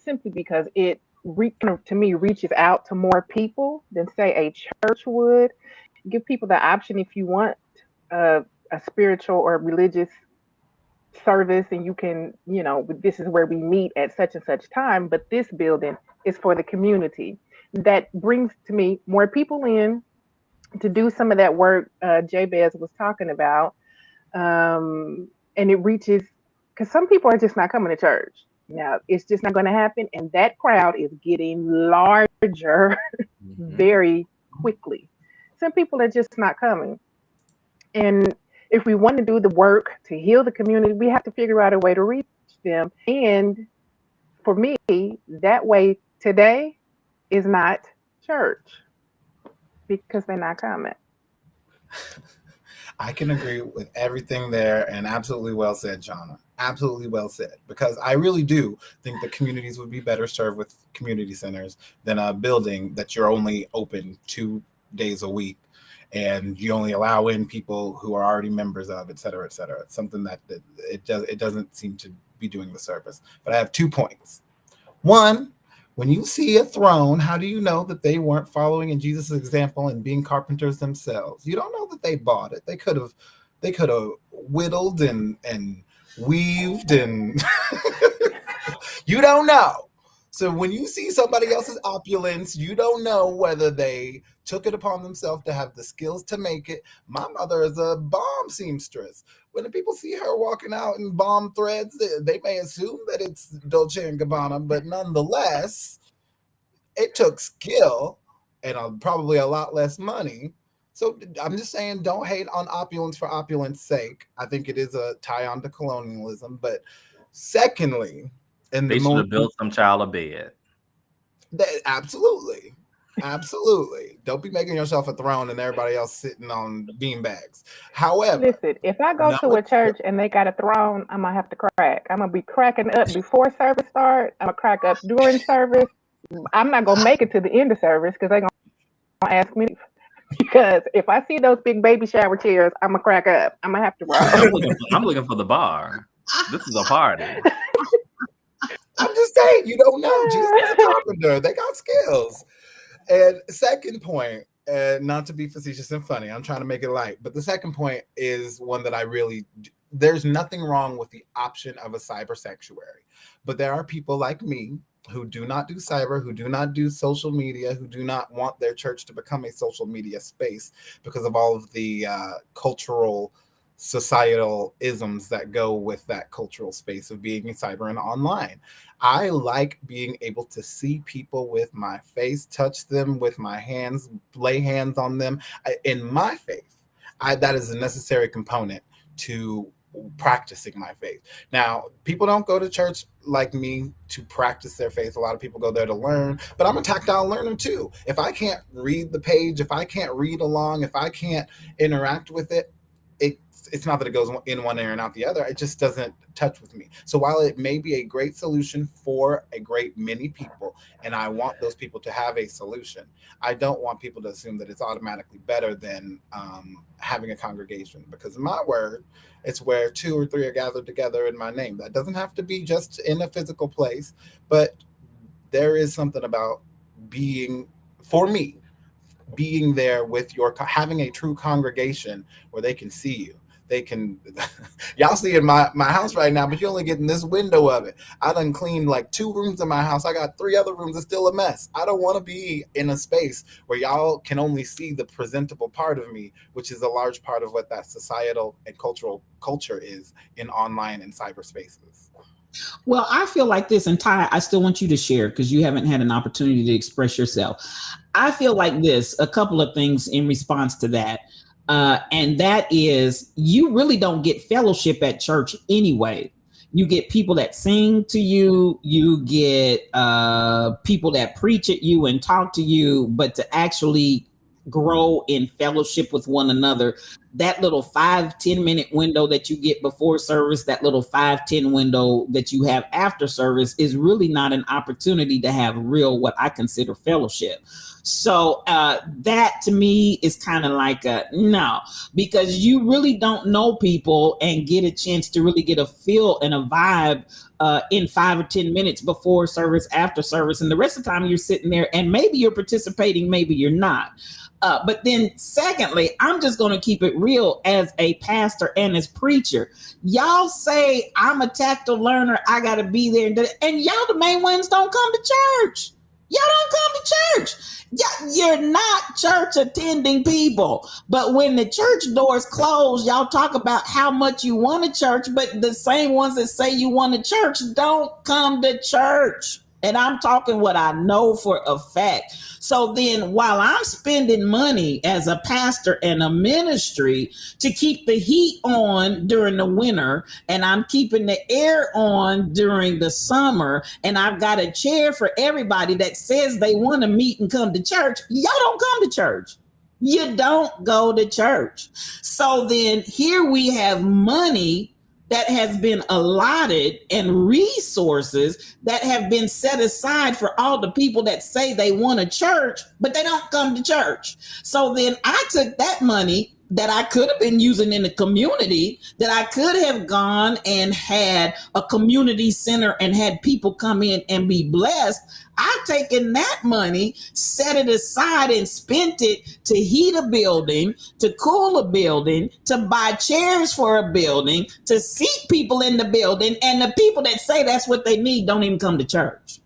simply because it to me reaches out to more people than say a church would. Give people the option, if you want a spiritual or religious service, and you can, this is where we meet at such and such time, but this building is for the community. That brings to me more people in to do some of that work Jabez was talking about. And it reaches, because some people are just not coming to church. Now, it's just not going to happen. And that crowd is getting larger very quickly. Some people are just not coming. And if we want to do the work to heal the community, we have to figure out a way to reach them. And for me, that way today is not church because they're not coming. I can agree with everything there, and absolutely well said, Jonna. Absolutely well said, because I really do think that communities would be better served with community centers than a building that you're only open 2 days a week and you only allow in people who are already members of, et cetera, et cetera. It's something that it doesn't seem to be doing the service. But I have 2 points. One, when you see a throne, how do you know that they weren't following in Jesus' example and being carpenters themselves? You don't know that they bought it. They could have whittled and weaved and you don't know. So when you see somebody else's opulence, you don't know whether they took it upon themselves to have the skills to make it. My mother is a bomb seamstress. When the people see her walking out in bomb threads, they may assume that it's Dolce & Gabbana, but nonetheless, it took skill and probably a lot less money. So I'm just saying, don't hate on opulence for opulence sake. I think it is a tie on to colonialism. But secondly, they should have built some child a bed. Absolutely. Absolutely. Don't be making yourself a throne and everybody else sitting on beanbags. However, listen, if I go to a church and they got a throne, I'm going to have to crack. I'm going to be cracking up before service start. I'm going to crack up during service. I'm not going to make it to the end of service because they're going to ask me. Because if I see those big baby shower chairs, I'm going to crack up. I'm going to have to roll. I'm looking for the bar. This is a party. I'm just saying, you don't know. Jesus is a carpenter. They got skills. And second point, not to be facetious and funny, I'm trying to make it light, but the second point is one that there's nothing wrong with the option of a cyber sanctuary. But there are people like me who do not do cyber, who do not do social media, who do not want their church to become a social media space because of all of the cultural societal isms that go with that cultural space of being in cyber and online. I like being able to see people with my face, touch them with my hands, lay hands on them. In my faith, that is a necessary component to practicing my faith. Now, people don't go to church like me to practice their faith. A lot of people go there to learn, but I'm a tactile learner too. If I can't read the page, if I can't read along, if I can't interact with it, it's not that it goes in one ear and out the other. It just doesn't touch with me. So while it may be a great solution for a great many people, and I want those people to have a solution, I don't want people to assume that it's automatically better than having a congregation. Because in my word, it's where 2 or 3 are gathered together in my name. That doesn't have to be just in a physical place, but there is something about being there with having a true congregation where they can see you. They can, y'all see in my house right now, but you're only getting this window of it. I done cleaned like 2 rooms in my house. I got 3 other rooms that's still a mess. I don't want to be in a space where y'all can only see the presentable part of me, which is a large part of what that societal and cultural culture is in online and cyberspaces. Well, I feel like this, and Ty, I still want you to share because you haven't had an opportunity to express yourself. I feel like this, a couple of things in response to that. And that is, you really don't get fellowship at church anyway. You get people that sing to you, you get people that preach at you and talk to you, but to actually grow in fellowship with one another, that little 5-10 minute window that you get before service, that little 5-10 window that you have after service is really not an opportunity to have real, what I consider fellowship. So that to me is kind of like no, because you really don't know people and get a chance to really get a feel and a vibe in 5 or 10 minutes before service, after service, and the rest of the time you're sitting there and maybe you're participating, maybe you're not. But then secondly, I'm just going to keep it real as a pastor and as preacher. Y'all say I'm a tactile learner. I got to be there. And y'all, the main ones, don't come to church. Y'all don't come to church. Yeah, you're not church attending people. But when the church doors close, y'all talk about how much you want a church, but the same ones that say you want a church don't come to church. And I'm talking what I know for a fact. So then while I'm spending money as a pastor and a ministry to keep the heat on during the winter, and I'm keeping the air on during the summer, and I've got a chair for everybody that says they want to meet and come to church, y'all don't come to church. You don't go to church. So then here we have money that has been allotted and resources that have been set aside for all the people that say they want a church, but they don't come to church. So then I took that money that I could have been using in the community, that I could have gone and had a community center and had people come in and be blessed. I've taken that money, set it aside, and spent it to heat a building, to cool a building, to buy chairs for a building, to seat people in the building. And the people that say that's what they need don't even come to church.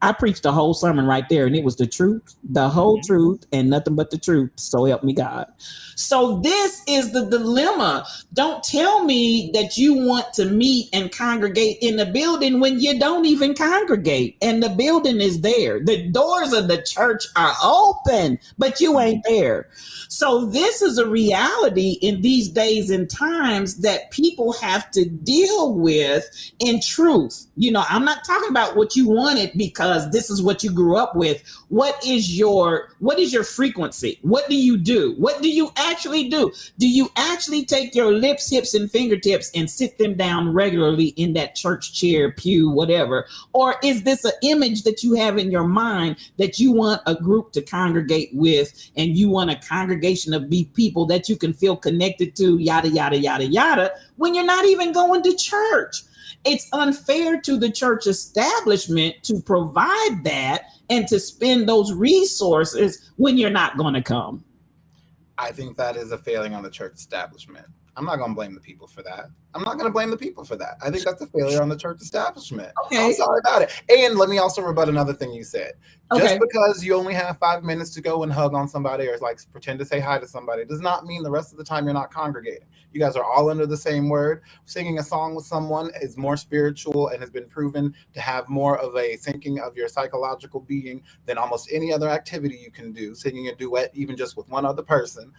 I preached the whole sermon right there, and it was the truth, the whole truth, and nothing but the truth. So help me God. So this is the dilemma. Don't tell me that you want to meet and congregate in the building when you don't even congregate, and the building is there. The doors of the church are open, but you ain't there. So this is a reality in these days and times that people have to deal with in truth. You know, I'm not talking about what you wanted because this is what you grew up with. What is your frequency? What do you do? What do you actually do? Do you actually take your lips, hips, and fingertips and sit them down regularly in that church chair, pew, whatever? Or is this an image that you have in your mind that you want a group to congregate with, and you want a congregation of people that you can feel connected to, yada, yada, yada, yada, when you're not even going to church? It's unfair to the church establishment to provide that and to spend those resources when you're not going to come. I think that is a failing on the church establishment. I'm not going to blame the people for that. I'm not going to blame the people for that. I think that's a failure on the church establishment. Okay. I'm sorry about it. And let me also rebut another thing you said. Okay. Just because you only have 5 minutes to go and hug on somebody or like pretend to say hi to somebody does not mean the rest of the time you're not congregating. You guys are all under the same word. Singing a song with someone is more spiritual and has been proven to have more of a syncing of your psychological being than almost any other activity you can do. Singing a duet, even just with one other person.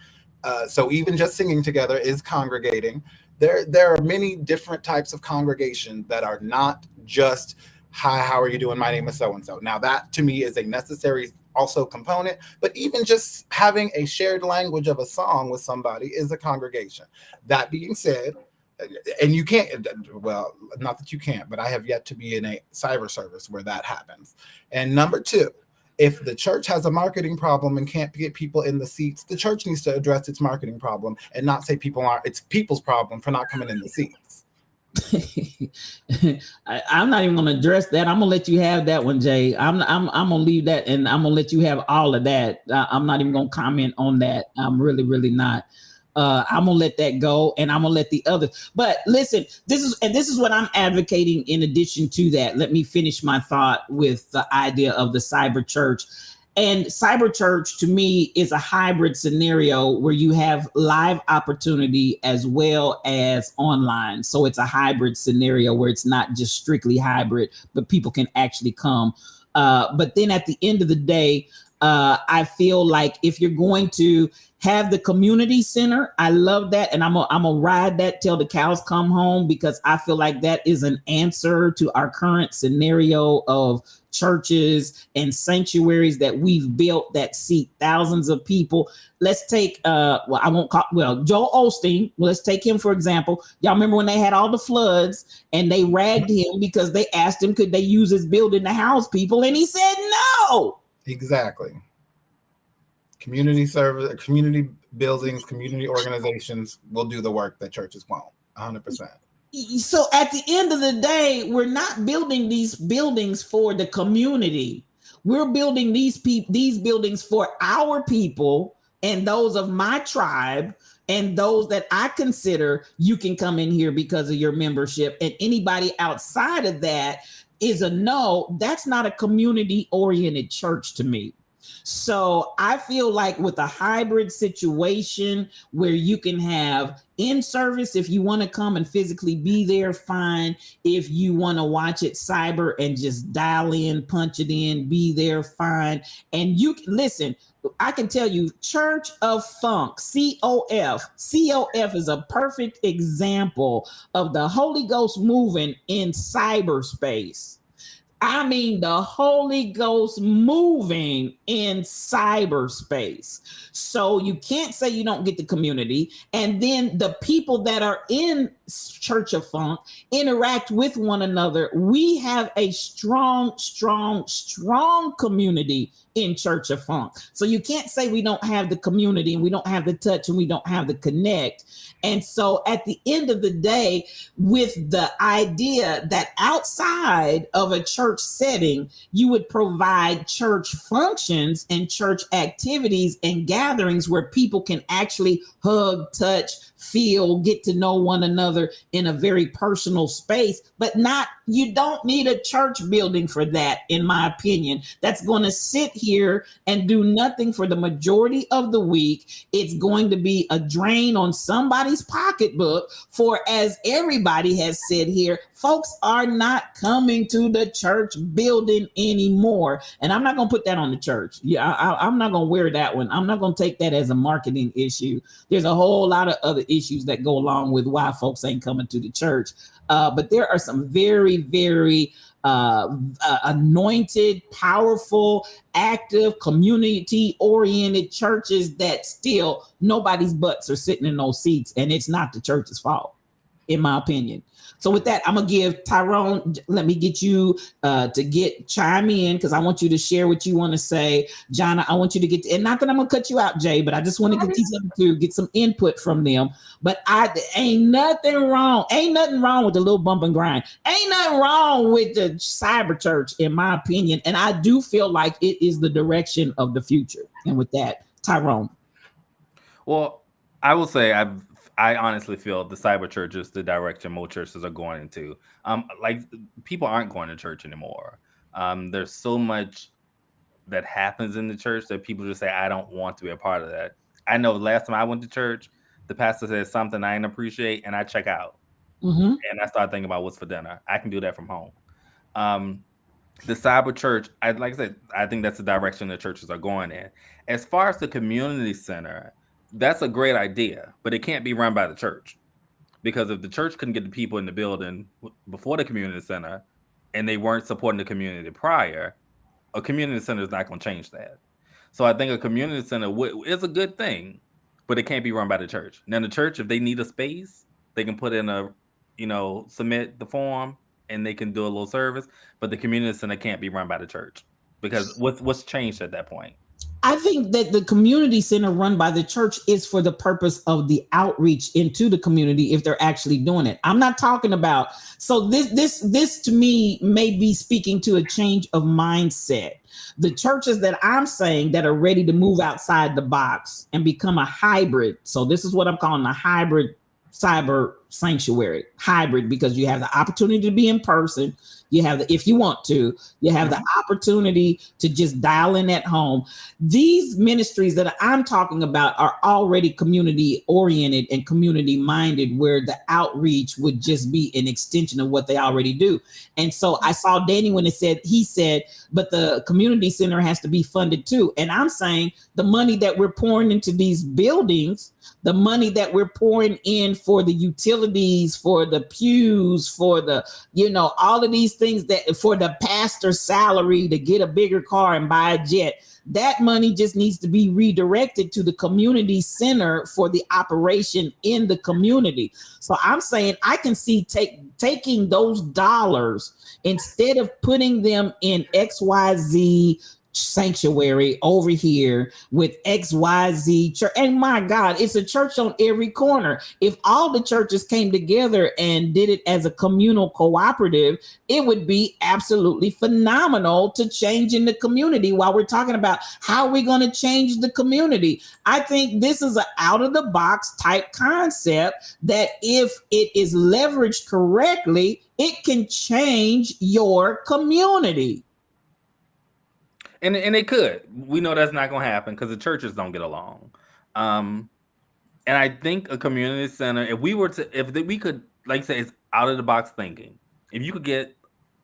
So even just singing together is congregating. There are many different types of congregation that are not just, hi, how are you doing? My name is so-and-so. Now that to me is a necessary also component, but even just having a shared language of a song with somebody is a congregation. That being said, and you can't, well, not that you can't, but I have yet to be in a cyber service where that happens. And number two, if the church has a marketing problem and can't get people in the seats, the church needs to address its marketing problem and not say it's people's problem for not coming in the seats. I'm not even going to address that. I'm going to let you have that one, Jay. I'm going to leave that, and I'm going to let you have all of that. I'm not even going to comment on that. I'm really not. I'm gonna let that go, and I'm gonna let the others. But listen, this is what I'm advocating. In addition to that, let me finish my thought with the idea of the cyber church. And cyber church to me is a hybrid scenario where you have live opportunity as well as online. So it's a hybrid scenario where it's not just strictly hybrid, but people can actually come. But then at the end of the day, I feel like if you're going to have the community center, I love that. And I'm gonna ride that till the cows come home, because I feel like that is an answer to our current scenario of churches and sanctuaries that we've built that seat thousands of people. Let's take Joel Osteen. Let's take him for example. Y'all remember when they had all the floods and they ragged him because they asked him could they use his building to house people, and he said no. Exactly. Community service, community buildings, community organizations will do the work that churches won't. 100%. So at the end of the day, we're not building these buildings for the community. We're building these buildings for our people and those of my tribe and those that I consider you can come in here because of your membership, and anybody outside of that, is a no. That's not a community oriented church to me. So I feel like with a hybrid situation where you can have in service, if you want to come and physically be there, fine. If you want to watch it cyber and just dial in, punch it in, be there, fine. And you can listen. I can tell you, Church of Funk, COF is a perfect example of the Holy Ghost moving in cyberspace. I mean, the Holy Ghost moving in cyberspace. So you can't say you don't get the community. And then the people that are in Church of Funk interact with one another. We have a strong community in Church of Funk. So you can't say we don't have the community and we don't have the touch and we don't have the connect. And so at the end of the day, with the idea that outside of a church setting, you would provide church functions and church activities and gatherings where people can actually hug, touch, feel, get to know one another in a very personal space, but you don't need a church building for that, in my opinion. That's going to sit here and do nothing for the majority of the week. It's going to be a drain on somebody's pocketbook for, as everybody has said here, folks are not coming to the church building anymore. And I'm not going to put that on the church. Yeah, I'm not going to wear that one. I'm not going to take that as a marketing issue. There's a whole lot of other issues that go along with why folks ain't coming to the church. But there are some very, very anointed, powerful, active, community-oriented churches that still nobody's butts are sitting in those seats, and it's not the church's fault, in my opinion. So with that, I'm gonna give Tyrone, let me get you to chime in, because I want you to share what you want to say. Jonna, I want you to and not that I'm gonna cut you out, Jay, but I just want to get these other two, get some input from them. But ain't nothing wrong with the little bump and grind. Ain't nothing wrong with the cyber church, in my opinion. And I do feel like it is the direction of the future. And with that, Tyrone. Well, I will say I honestly feel the cyber church is the direction most churches are going into. Like, people aren't going to church anymore. There's so much that happens in the church that people just say, I don't want to be a part of that. I know the last time I went to church, the pastor said something I didn't appreciate, and I check out. Mm-hmm. And I start thinking about what's for dinner. I can do that from home. The cyber church, like I said, I think that's the direction the churches are going in. As far as the community center, that's a great idea, but it can't be run by the church, because if the church couldn't get the people in the building before the community center and they weren't supporting the community prior, a community center is not going to change that. So I think a community center is a good thing, but it can't be run by the church. Now, the church, if they need a space, they can put in submit the form and they can do a little service, but the community center can't be run by the church, because what's changed at that point? I think that the community center run by the church is for the purpose of the outreach into the community, if they're actually doing it. I'm not talking about, so this to me may be speaking to a change of mindset. The churches that I'm saying that are ready to move outside the box and become a hybrid. So this is what I'm calling a hybrid cyber sanctuary. Hybrid, because you have the opportunity to be in person. You have if you want to, you have the opportunity to just dial in at home. These ministries that I'm talking about are already community oriented and community minded, where the outreach would just be an extension of what they already do. And so I saw Danny when he said, but the community center has to be funded too. And I'm saying the money that we're pouring into these buildings, the money that we're pouring in for the utilities, for the pews, for the, all of these things, that for the pastor's salary to get a bigger car and buy a jet, that money just needs to be redirected to the community center for the operation in the community. So I'm saying I can see taking those dollars, instead of putting them in XYZ sanctuary over here with XYZ church. And my God, it's a church on every corner. If all the churches came together and did it as a communal cooperative, it would be absolutely phenomenal to change in the community. While we're talking about how we're going to change the community, I think this is an out of the box type concept that if it is leveraged correctly, it can change your community. And it could. We know that's not going to happen because the churches don't get along. And I think a community center, if we could, like I say, it's out of the box thinking. If you could get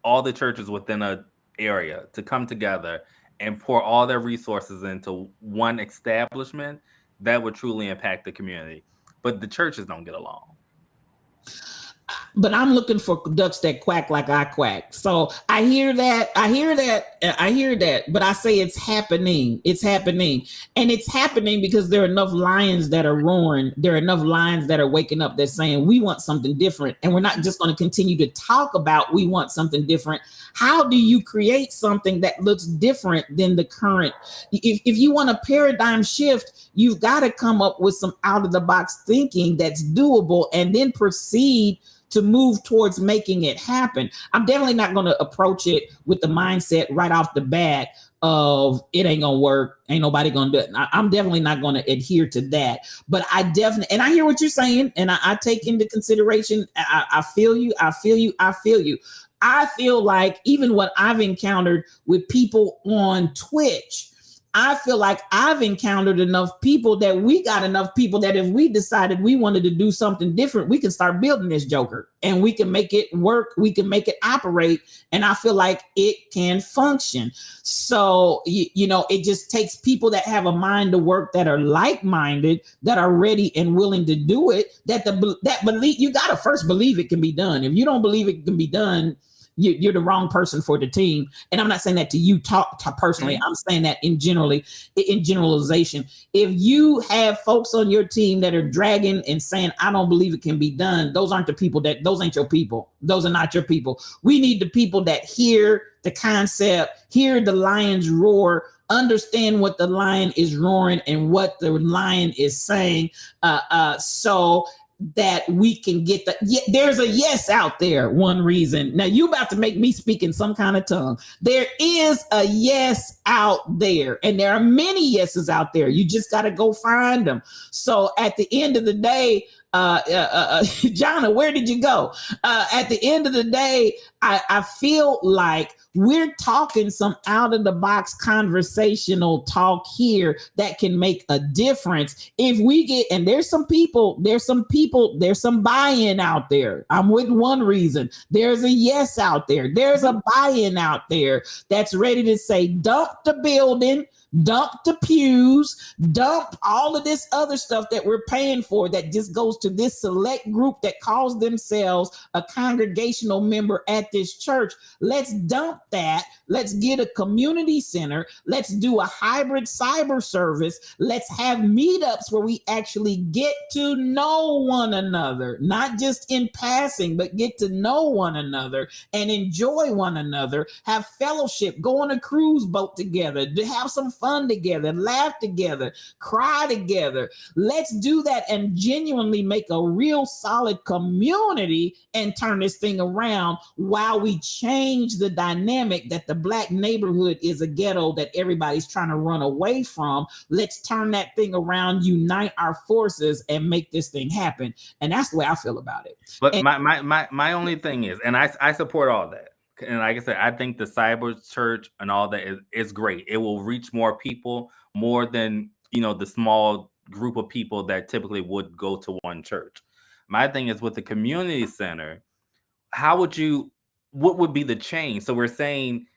all the churches within an area to come together and pour all their resources into one establishment, that would truly impact the community. But the churches don't get along. But I'm looking for ducks that quack like I quack. So I hear that. But I say it's happening. It's happening. And it's happening because there are enough lions that are roaring. There are enough lions that are waking up that's saying we want something different. And we're not just going to continue to talk about we want something different. How do you create something that looks different than the current? If you want a paradigm shift, you've got to come up with some out of the box thinking that's doable and then proceed to move towards making it happen. I'm definitely not going to approach it with the mindset right off the bat of it ain't going to work. Ain't nobody going to do it. I'm definitely not going to adhere to that. But I definitely, and I hear what you're saying, and I take into consideration. I feel you. I feel like even what I've encountered with people on Twitch, I feel like I've encountered enough people that we got enough people that if we decided we wanted to do something different, we can start building this joker and we can make it work. We can make it operate. And I feel like it can function. So, it just takes people that have a mind to work, that are like-minded, that are ready and willing to do it, that believe. You got to first believe it can be done. If you don't believe it can be done, you're the wrong person for the team. And I'm not saying that to you talk personally. I'm saying that in generalization. If you have folks on your team that are dragging and saying, I don't believe it can be done, those ain't your people. Those are not your people. We need the people that hear the concept, hear the lion's roar, understand what the lion is roaring and what the lion is saying. So that we can get there's a yes out there. One reason. Now you about to make me speak in some kind of tongue. There is a yes out there, and there are many yeses out there. You just got to go find them. So at the end of the day, Jonna, where did you go? At the end of the day, I feel like we're talking some out of the box conversational talk here that can make a difference. If we get, and there's some buy-in out there. I'm with One Reason. There's a yes out there. There's a buy-in out there that's ready to say, dump the building, dump the pews, dump all of this other stuff that we're paying for that just goes to this select group that calls themselves a congregational member at this church. Let's dump that. Let's get a community center. Let's do a hybrid cyber service. Let's have meetups where we actually get to know one another, not just in passing, but get to know one another and enjoy one another, have fellowship, go on a cruise boat together, to have some fun together, laugh together, cry together. Let's do that and genuinely make a real solid community and turn this thing around while we change the dynamic that the Black neighborhood is a ghetto that everybody's trying to run away from. Let's turn that thing around, unite our forces, and make this thing happen. And that's the way I feel about it. But my only thing is, and I support all that. And like I said, I think the cyber church and all that is great. It will reach more people, more than, the small group of people that typically would go to one church. My thing is with the community center, what would be the change? So we're saying,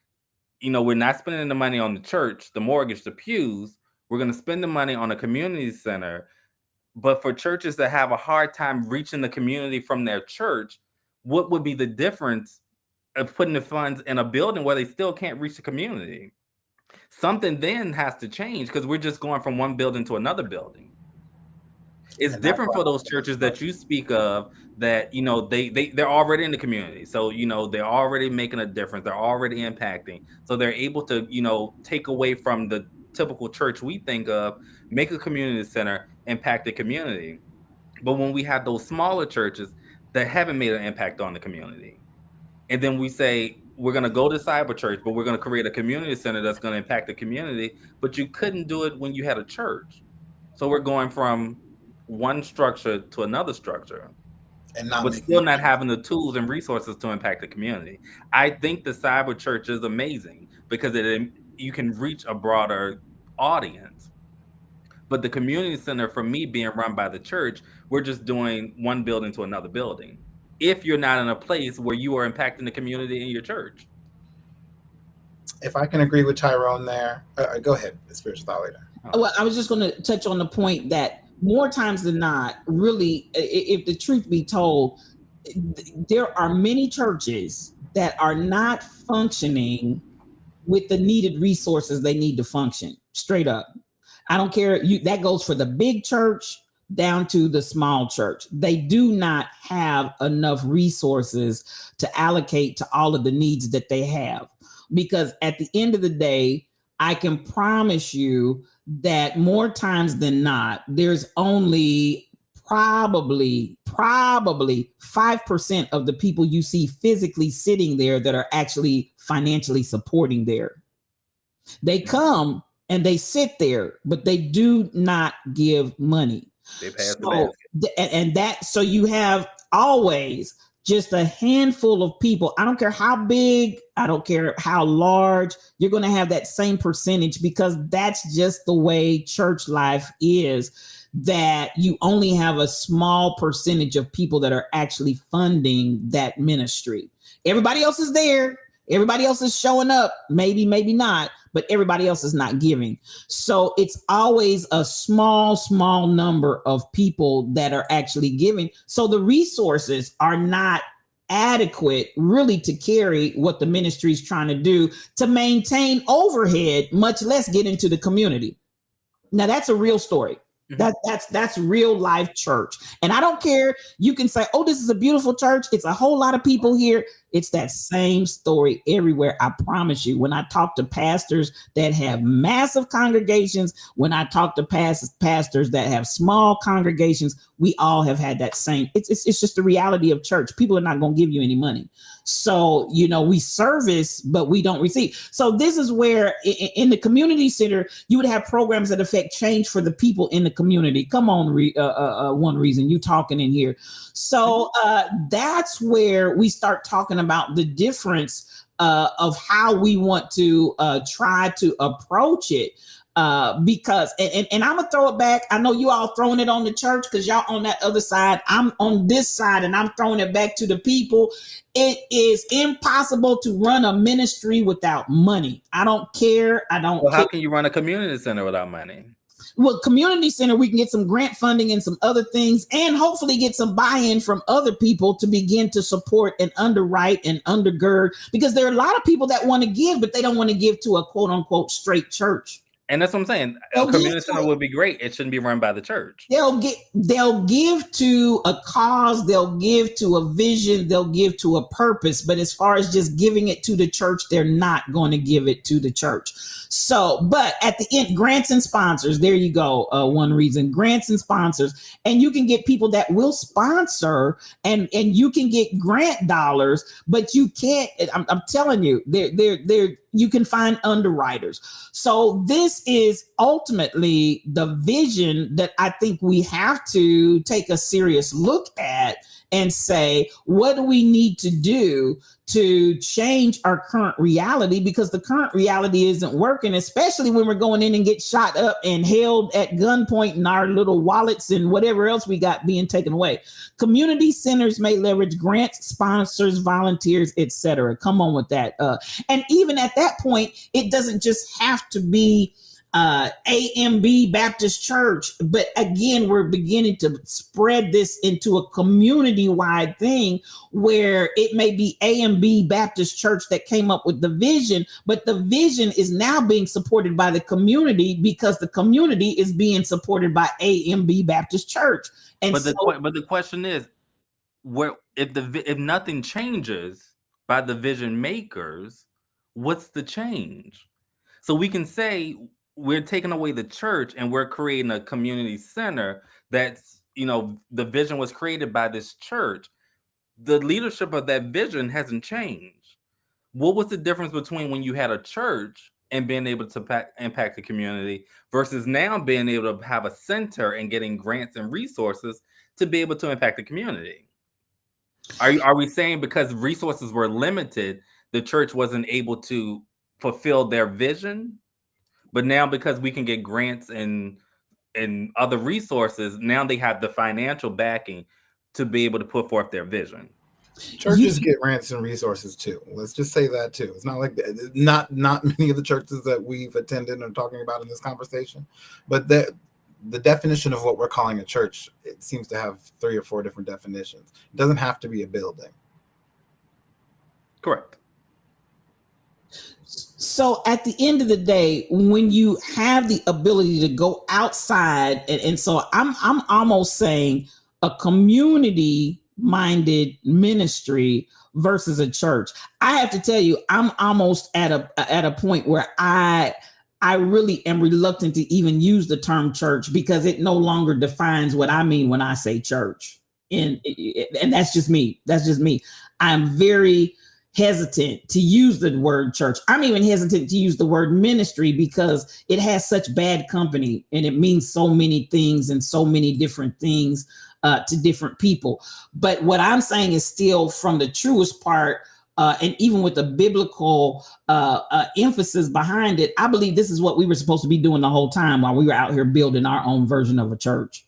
we're not spending the money on the church, the mortgage, the pews. We're going to spend the money on a community center. But for churches that have a hard time reaching the community from their church, what would be the difference of putting the funds in a building where they still can't reach the community? Something then has to change because we're just going from one building to another building. It's And that's different why for those churches that you speak of that, they're already in the community. So, they're already making a difference. They're already impacting. So they're able to, take away from the typical church we think of, make a community center, impact the community. But when we have those smaller churches that haven't made an impact on the community, and then we say, we're going to go to cyber church, but we're going to create a community center that's going to impact the community, but you couldn't do it when you had a church. So we're going from one structure to another structure, and not but making still not having the tools and resources to impact the community. I think the cyber church is amazing because you can reach a broader audience. But the community center, for me, being run by the church, we're just doing one building to another building. If you're not in a place where you are impacting the community in your church. If I can agree with Tyrone there, go ahead, spiritual thought leader. Well, I was just going to touch on the point that more times than not, really, if the truth be told, there are many churches that are not functioning with the needed resources they need to function. Straight up. I don't care. That goes for the big church down to the small church. They do not have enough resources to allocate to all of the needs that they have. Because at the end of the day, I can promise you that more times than not, there's only probably 5% of the people you see physically sitting there that are actually financially supporting there. They come and they sit there, but they do not give money. They pass the basket. So you have always just a handful of people. I don't care how big, I don't care how large, you're going to have that same percentage because that's just the way church life is, that you only have a small percentage of people that are actually funding that ministry. Everybody else is there. Everybody else is showing up, maybe not, but everybody else is not giving. So it's always a small number of people that are actually giving. So the resources are not adequate really to carry what the ministry is trying to do to maintain overhead, much less get into the community. Now that's a real story. That's real life church. And I don't care. You can say, oh, this is a beautiful church. It's a whole lot of people here. It's that same story everywhere. I promise you, when I talk to pastors that have massive congregations, when I talk to pastors that have small congregations, we all have had that same. It's just the reality of church. People are not going to give you any money. So, we service, but we don't receive. So this is where in the community center, you would have programs that affect change for the people in the community. Come on, One Reason, you talking in here. So that's where we start talking about the difference of how we want to try to approach it. Because I'm gonna throw it back. I know you all throwing it on the church because y'all on that other side. I'm on this side and I'm throwing it back to the people. It is impossible to run a ministry without money. I don't care. Well, how can you run a community center without money? Well, community center, we can get some grant funding and some other things, and hopefully get some buy-in from other people to begin to support and underwrite and undergird, because there are a lot of people that want to give, but they don't want to give to a quote unquote straight church. And that's what I'm saying. A community center would be great. It shouldn't be run by the church. They'll give to a cause, they'll give to a vision, they'll give to a purpose. But as far as just giving it to the church, they're not going to give it to the church. So, but at the end, grants and sponsors, there you go. One Reason, grants and sponsors. And you can get people that will sponsor and you can get grant dollars, but you can't, I'm telling you, you can find underwriters. So this is ultimately the vision that I think we have to take a serious look at and say, what do we need to do to change our current reality? Because the current reality isn't working, especially when we're going in and get shot up and held at gunpoint and our little wallets and whatever else we got being taken away. Community centers may leverage grants, sponsors, volunteers, etc. Come on with that. And even at that point, it doesn't just have to be AMB Baptist Church. But again, we're beginning to spread this into a community-wide thing where it may be AMB Baptist Church that came up with the vision, but the vision is now being supported by the community because the community is being supported by AMB Baptist Church. And but the question is, where if nothing changes by the vision makers, what's the change? So we can say we're taking away the church and we're creating a community center that's, the vision was created by this church. The leadership of that vision hasn't changed. What was the difference between when you had a church and being able to impact the community versus now being able to have a center and getting grants and resources to be able to impact the community? Are we saying because resources were limited, the church wasn't able to fulfill their vision? But now because we can get grants and other resources, now they have the financial backing to be able to put forth their vision. Churches get grants and resources too. Let's just say that too. It's not like not many of the churches that we've attended and talking about in this conversation, but the definition of what we're calling a church, it seems to have 3 or 4 different definitions. It doesn't have to be a building. Correct. So at the end of the day, when you have the ability to go outside, and so I'm almost saying a community-minded ministry versus a church. I have to tell you, I'm almost at a point where I really am reluctant to even use the term church because it no longer defines what I mean when I say church. And that's just me. That's just me. I'm very hesitant to use the word church. I'm even hesitant to use the word ministry because it has such bad company and it means so many things and so many different things to different people. But what I'm saying is still from the truest part, and even with the biblical emphasis behind it, I believe this is what we were supposed to be doing the whole time while we were out here building our own version of a church.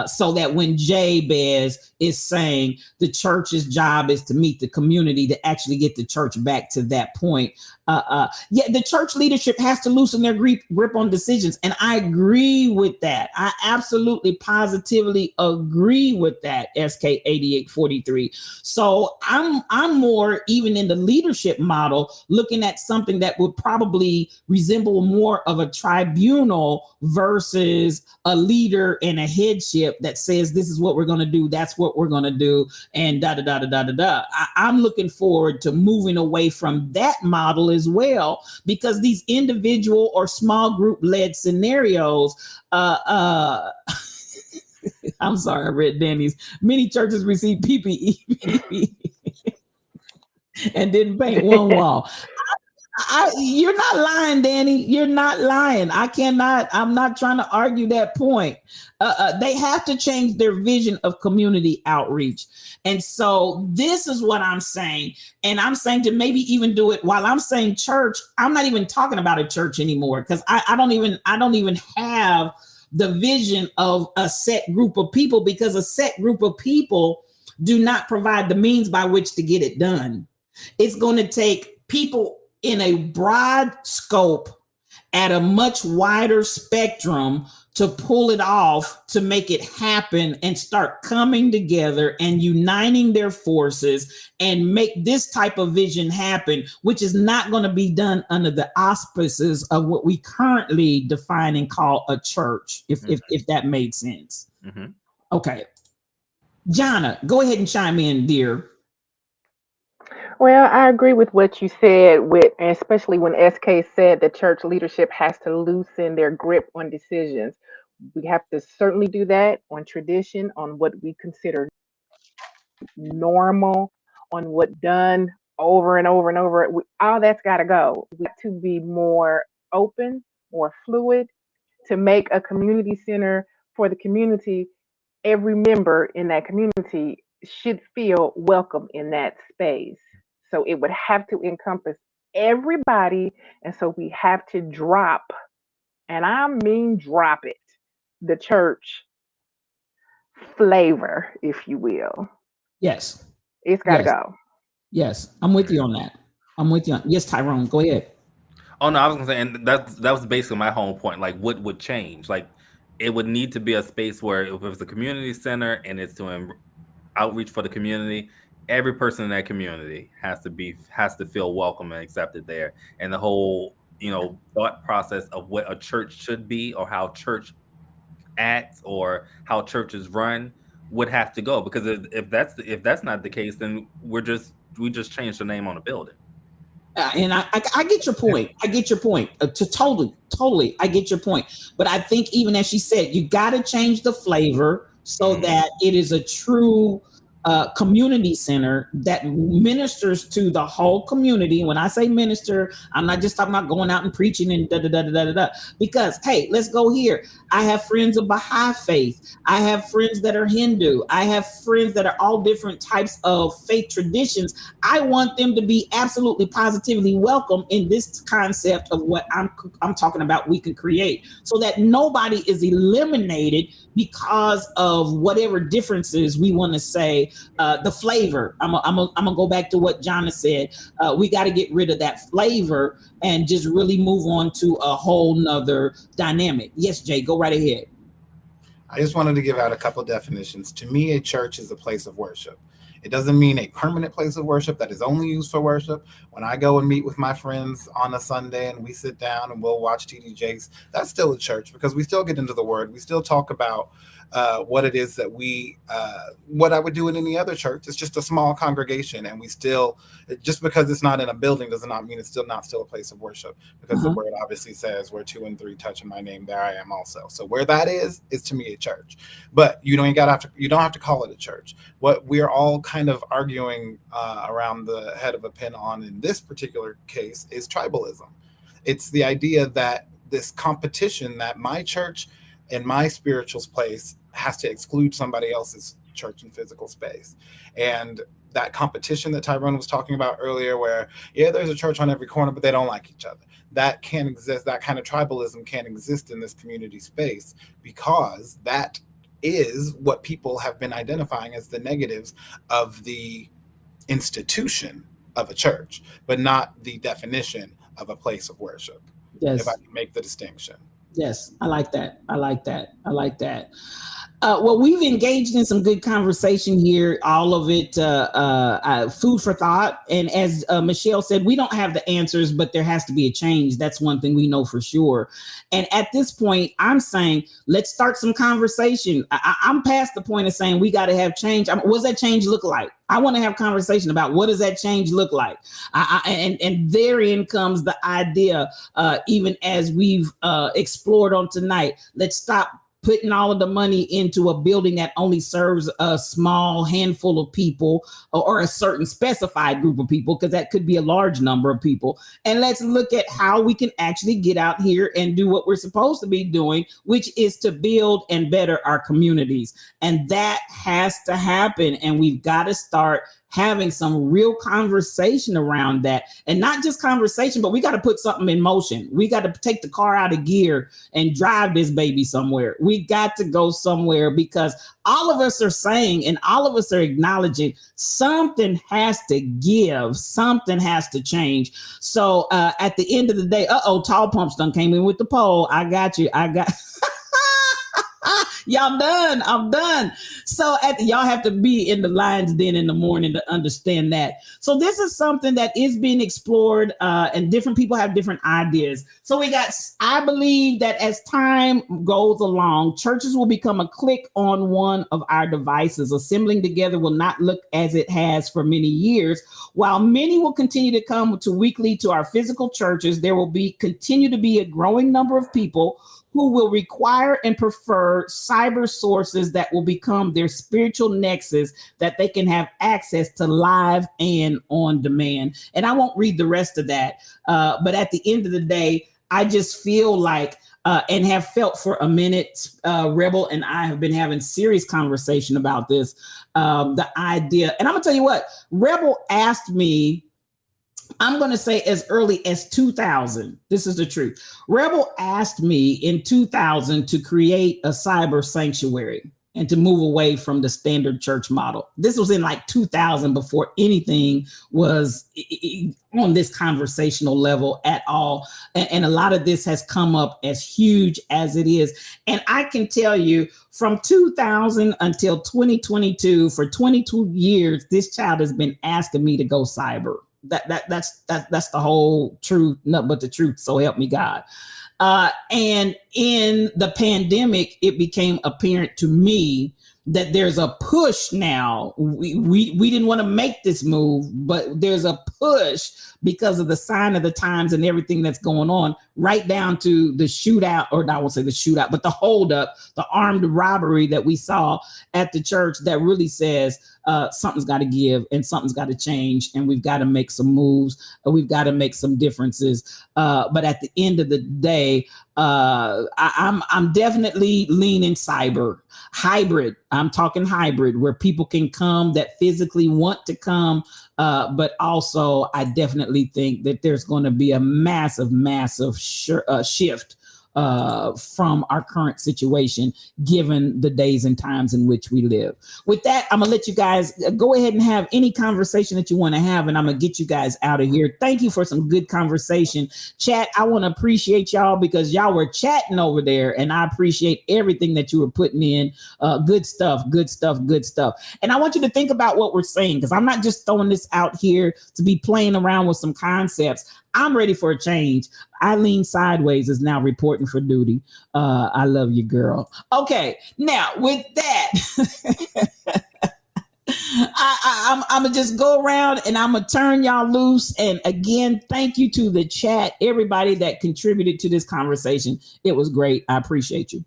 So that when Jabez is saying the church's job is to meet the community, to actually get the church back to that point. The church leadership has to loosen their grip on decisions. And I agree with that. I absolutely positively agree with that, SK 8843. So I'm more even in the leadership model, looking at something that would probably resemble more of a tribunal versus a leader and a headship that says, this is what we're going to do. That's what we're going to do. And I'm looking forward to moving away from that model as well, because these individual or small group led scenarios, I'm sorry, I read Danny's. Many churches receive PPE and didn't paint one wall. You're not lying, Danny. You're not lying. I'm not trying to argue that point. They have to change their vision of community outreach. And so this is what I'm saying. And I'm saying to maybe even do it while I'm saying church. I'm not even talking about a church anymore because I don't even have the vision of a set group of people, because a set group of people do not provide the means by which to get it done. It's going to take people in a broad scope at a much wider spectrum to pull it off, to make it happen and start coming together and uniting their forces and make this type of vision happen, which is not going to be done under the auspices of what we currently define and call a church, if that made sense. Mm-hmm. Okay. Jonna, go ahead and chime in, dear. Well, I agree with what you said, especially when SK said the church leadership has to loosen their grip on decisions. We have to certainly do that on tradition, on what we consider normal, on what done over and over and over. All that's got to go. We have to be more open, more fluid, to make a community center for the community. Every member in that community should feel welcome in that space. So it would have to encompass everybody. And so we have to drop, and I mean drop it, the church flavor, if you will. Yes. It's got to go. Yes. I'm with you on that. I'm with you. Yes, Tyrone, go ahead. Oh no, I was gonna say, and that was basically my whole point. Like, what would change? Like, it would need to be a space where if it's a community center and it's doing outreach for the community, every person in that community has to feel welcome and accepted there. And the whole, thought process of what a church should be or how church acts or how churches run would have to go, because if that's not the case, then we just changed the name on a building. And I get your point. I get your point. Totally, I get your point. But I think even as she said, you got to change the flavor so that it is a true community center that ministers to the whole community. When I say minister, I'm not just talking about going out and preaching and da da da da da da. Because hey, let's go here. I have friends of Baha'i faith. I have friends that are Hindu. I have friends that are all different types of faith traditions. I want them to be absolutely positively welcome in this concept of what I'm talking about. We can create so that nobody is eliminated because of whatever differences we want to say. The flavor. I'm gonna go back to what Jonna said. We got to get rid of that flavor and just really move on to a whole nother dynamic. Yes, Jay, go right ahead. I just wanted to give out a couple definitions. To me, a church is a place of worship. It doesn't mean a permanent place of worship that is only used for worship. When I go and meet with my friends on a Sunday and we sit down and we'll watch TD Jakes, that's still a church because we still get into the word. We still talk about what it is that what I would do in any other church. It's just a small congregation, and we still, just because it's not in a building does not mean it's still a place of worship, because the word obviously says where 2 and 3 touch in my name, there I am also. So where that is to me a church. But you don't have to call it a church. What we're all kind of arguing around the head of a pin on in this particular case is tribalism. It's the idea that this competition that my church and my spiritual place has to exclude somebody else's church and physical space. And that competition that Tyrone was talking about earlier, where, there's a church on every corner, but they don't like each other. That can't exist. That kind of tribalism can't exist in this community space, because that is what people have been identifying as the negatives of the institution of a church, but not the definition of a place of worship. Yes. If I can make the distinction. Yes, I like that. Well, we've engaged in some good conversation here, all of it food for thought. And as Michelle said, we don't have the answers, but there has to be a change. That's one thing we know for sure. And at this point, I'm saying, let's start some conversation. I'm past the point of saying we got to have change. What does that change look like? I want to have conversation about what does that change look like? And therein comes the idea, even as we've explored on tonight, let's stop putting all of the money into a building that only serves a small handful of people or a certain specified group of people, because that could be a large number of people. And let's look at how we can actually get out here and do what we're supposed to be doing, which is to build and better our communities. And that has to happen. And we've got to start having some real conversation around that, and not just conversation, but we got to put something in motion. We got to take the car out of gear and drive this baby somewhere. We got to go somewhere, because all of us are saying, and all of us are acknowledging, something has to give, something has to change. So at the end of the day, Tall Pumps done came in with the poll. I got you. Y'all done. I'm done. So y'all have to be in the Lions Den in the morning to understand that. So this is something that is being explored, and different people have different ideas. So I believe that as time goes along, churches will become a click on one of our devices. Assembling together will not look as it has for many years. While many will continue to come weekly to our physical churches, there will continue to be a growing number of people who will require and prefer cyber sources that will become their spiritual nexus, that they can have access to live and on demand. And I won't read the rest of that. But at the end of the day, I just feel like, and have felt for a minute, Rebel and I have been having serious conversation about this, the idea. And I'm gonna tell you what, Rebel asked me, I'm going to say as early as 2000. This is the truth. Rebel asked me in 2000 to create a cyber sanctuary. and to move away from the standard church model. This was in like 2000, before anything was on this conversational level at all. And a lot of this has come up as huge as it is. And I can tell you, from 2000 until 2022, for 22 years, this child has been asking me to go cyber. That's the whole truth, nothing but the truth. So help me God. And in the pandemic, it became apparent to me that there's a push now. We didn't want to make this move, but there's a push because of the sign of the times and everything that's going on, right down to the shootout, or I won't say the shootout, but the holdup, the armed robbery that we saw at the church, that really says something's got to give and something's got to change, and we've got to make some moves, we've got to make some differences. But at the end of the day, I'm definitely leaning cyber, hybrid. I'm talking hybrid, where people can come that physically want to come. But also, I definitely think that there's going to be a massive shift from our current situation, given the days and times in which we live. With that, I'm gonna let you guys go ahead and have any conversation that you want to have, and I'm gonna get you guys out of here. Thank you for some good conversation. Chat, I want to appreciate y'all, because y'all were chatting over there, and I appreciate everything that you were putting in. Good stuff. And I want you to think about what we're saying, because I'm not just throwing this out here to be playing around with some concepts. I'm ready for a change. Eileen Sideways is now reporting for duty. I love you, girl. Okay, now with that, I'm gonna just go around and I'm gonna turn y'all loose. And again, thank you to the chat, everybody that contributed to this conversation. It was great. I appreciate you.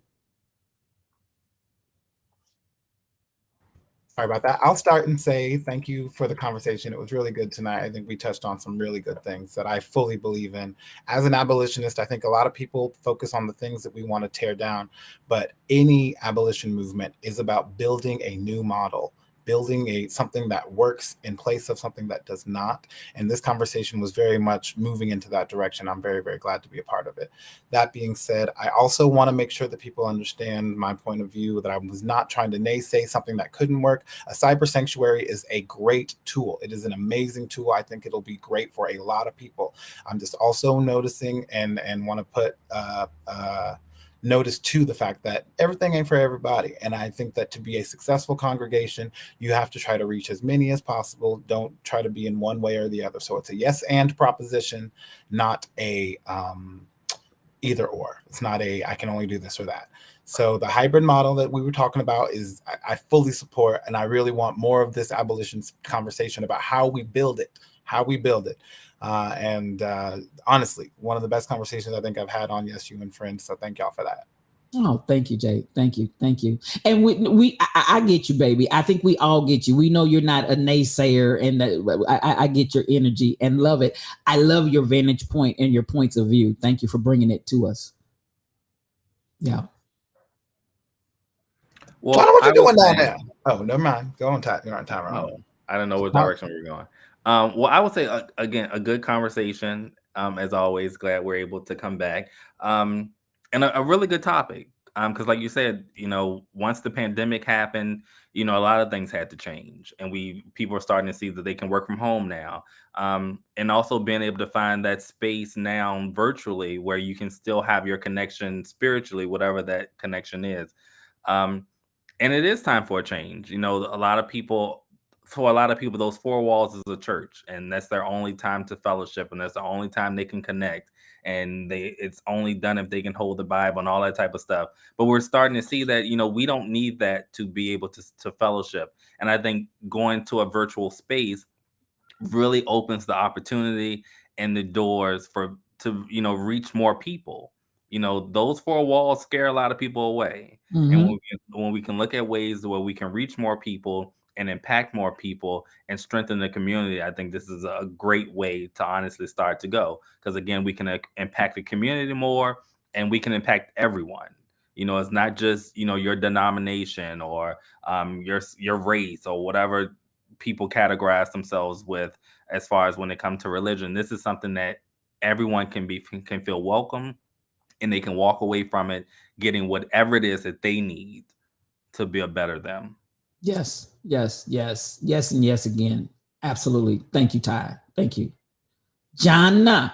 Sorry about that. I'll start and say thank you for the conversation. It was really good tonight. I think we touched on some really good things that I fully believe in. As an abolitionist, I think a lot of people focus on the things that we want to tear down, but any abolition movement is about building a new model, building something that works in place of something that does not. And this conversation was very much moving into that direction. I'm very, very glad to be a part of it. That being said, I also want to make sure that people understand my point of view, that I was not trying to naysay something that couldn't work. A cyber sanctuary is a great tool. It is an amazing tool. I think it'll be great for a lot of people. I'm just also noticing and want to put notice to the fact that everything ain't for everybody. And I think that to be a successful congregation, you have to try to reach as many as possible. Don't try to be in one way or the other. So it's a yes and proposition, not a either or. It's not a I can only do this or that. So the hybrid model that we were talking about is I fully support, and I really want more of this abolition conversation about how we build it. Honestly, one of the best conversations I think I've had on Yes You and Friends. So thank y'all for that. Oh, thank you, Jay. Thank you. And I get you, baby. I think we all get you. We know you're not a naysayer, and I get your energy and love it. I love your vantage point and your points of view. Thank you for bringing it to us. Yeah. Well, what you doing down there? Oh, never mind. Go on time. You're on timer. Oh, I don't know what direction we're going. Well, I would say again, a good conversation. As always, glad we're able to come back. And a really good topic. Because like you said, once the pandemic happened, a lot of things had to change, and people are starting to see that they can work from home now. And also being able to find that space now virtually where you can still have your connection spiritually, whatever that connection is. And it is time for a change. For a lot of people, those four walls is a church, and that's their only time to fellowship, and that's the only time they can connect. And it's only done if they can hold the Bible and all that type of stuff. But we're starting to see that, we don't need that to be able to fellowship. And I think going to a virtual space really opens the opportunity and the doors to reach more people. Those four walls scare a lot of people away. Mm-hmm. And when we can look at ways where we can reach more people and impact more people and strengthen the community, I think this is a great way to honestly start to go. Because again, we can impact the community more, and we can impact everyone. It's not just, your denomination or your race or whatever people categorize themselves with as far as when it comes to religion. This is something that everyone can feel welcome, and they can walk away from it getting whatever it is that they need to be a better them. Yes, yes, yes, yes, and yes again. Absolutely. Thank you, Ty. Thank you. Jonna.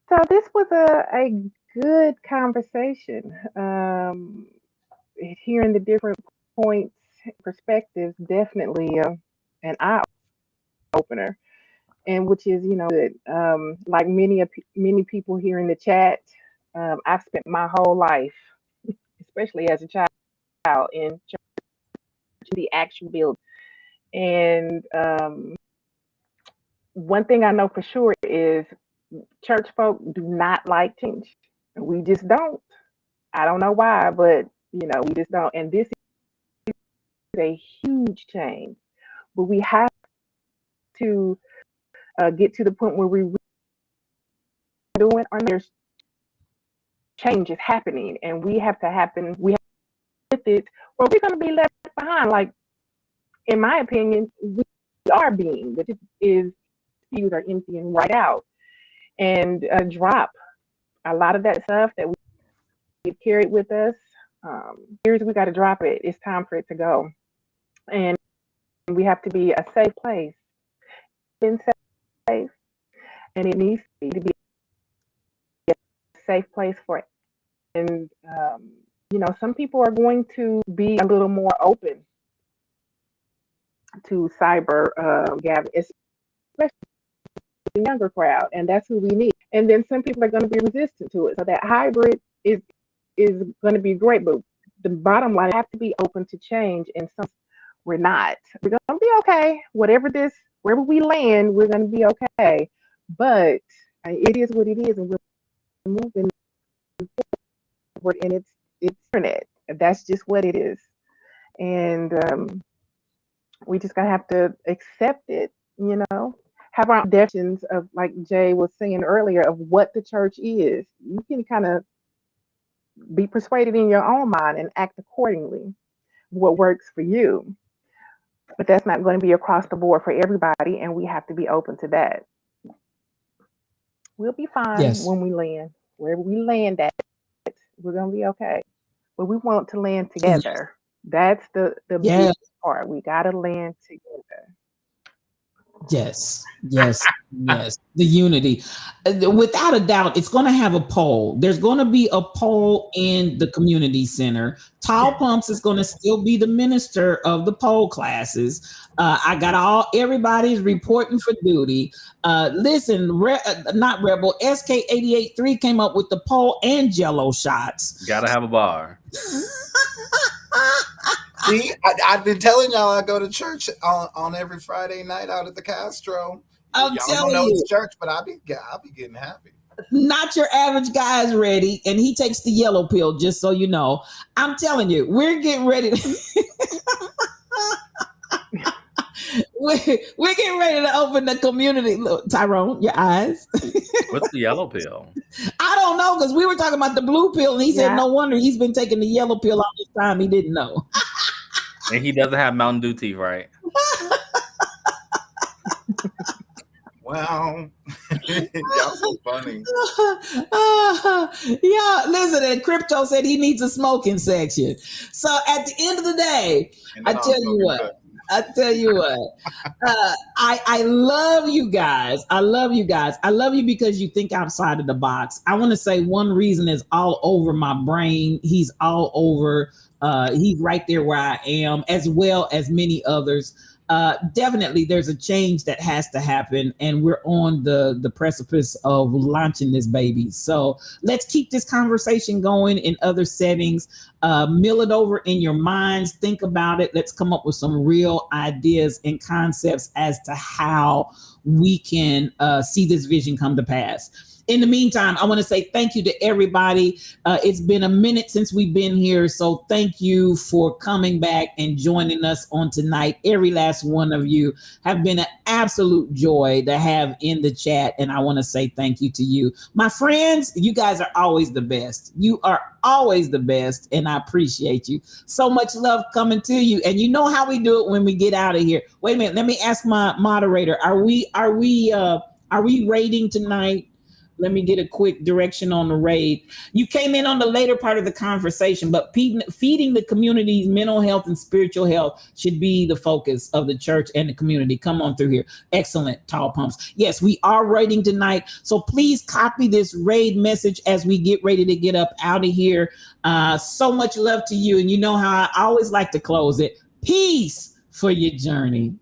So this was a good conversation. Hearing the different points, perspectives, definitely an eye opener, and which is good. Like many people here in the chat, I've spent my whole life, especially as a child, in church, the actual building. And one thing I know for sure is church folk do not like change. We just don't. I don't know why, but we just don't. And this is a huge change. But we have to get to the point where we doing, or there's changes happening, and we have with it, or we're going to be left behind. Like, in my opinion, we are being, which is pews are emptying right out, and drop a lot of that stuff that we've carried with us. Here's, we got to drop it. It's time for it to go, and we have to be a safe place. Been safe, and it needs to be a safe place for it. And some people are going to be a little more open to cyber gathering, especially the younger crowd, and that's who we need. And then some people are going to be resistant to it. So that hybrid is going to be great, but the bottom line, have to be open to change, and some we're not. We're going to be okay. Wherever we land, we're going to be okay. But it is what it is, and we're moving forward, and it's internet. That's just what it is. And we just going to have to accept it, have our definitions of, like Jay was saying earlier, of what the church is. You can kind of be persuaded in your own mind and act accordingly, what works for you. But that's not going to be across the board for everybody, and we have to be open to that. We'll be fine when we land. Wherever we land at, we're going to be okay. But we want to land together. That's the big part. We got to land together. Yes. The unity. Without a doubt, it's going to have a poll. There's going to be a poll in the community center. Tall Pumps is going to still be the minister of the poll classes. I got everybody's reporting for duty. Listen, not Rebel, SK883 came up with the poll and Jello shots. Gotta have a bar. See, I've been telling y'all I go to church on every Friday night out at the Castro. I'm y'all telling don't know you, it's church, but I'll be getting happy. Not your average guy is ready, and he takes the yellow pill, just so you know. I'm telling you, we're getting ready to we're getting ready to open the community. Look, Tyrone, your eyes. What's the yellow pill? I don't know, because we were talking about the blue pill, and he said no wonder he's been taking the yellow pill all this time. He didn't know. And he doesn't have Mountain Dew teeth, right? Well, y'all so funny. Yeah, listen, and Crypto said he needs a smoking section. So at the end of the day, I tell you what, I love you guys. I love you guys. I love you because you think outside of the box. I want to say one reason is all over my brain. He's all over. He's right there where I am, as well as many others. Definitely there's a change that has to happen, and we're on the precipice of launching this baby. So let's keep this conversation going in other settings. Mill it over in your minds. Think about it. Let's come up with some real ideas and concepts as to how we can see this vision come to pass. In the meantime, I want to say thank you to everybody. It's been a minute since we've been here, so thank you for coming back and joining us on tonight. Every last one of you have been an absolute joy to have in the chat, and I want to say thank you to you. My friends, you guys are always the best. You are always the best, and I appreciate you. So much love coming to you, and you know how we do it when we get out of here. Wait a minute, let me ask my moderator. Are we rating tonight? let me get a quick direction on the raid. You came in on the later part of the conversation, but feeding the community's mental health and spiritual health should be the focus of the church and the community. Come on through here. Excellent, Tall Pumps. Yes, we are raiding tonight, so please copy this raid message as we get ready to get up out of here. So much love to you, and you know how I always like to close it. Peace for your journey.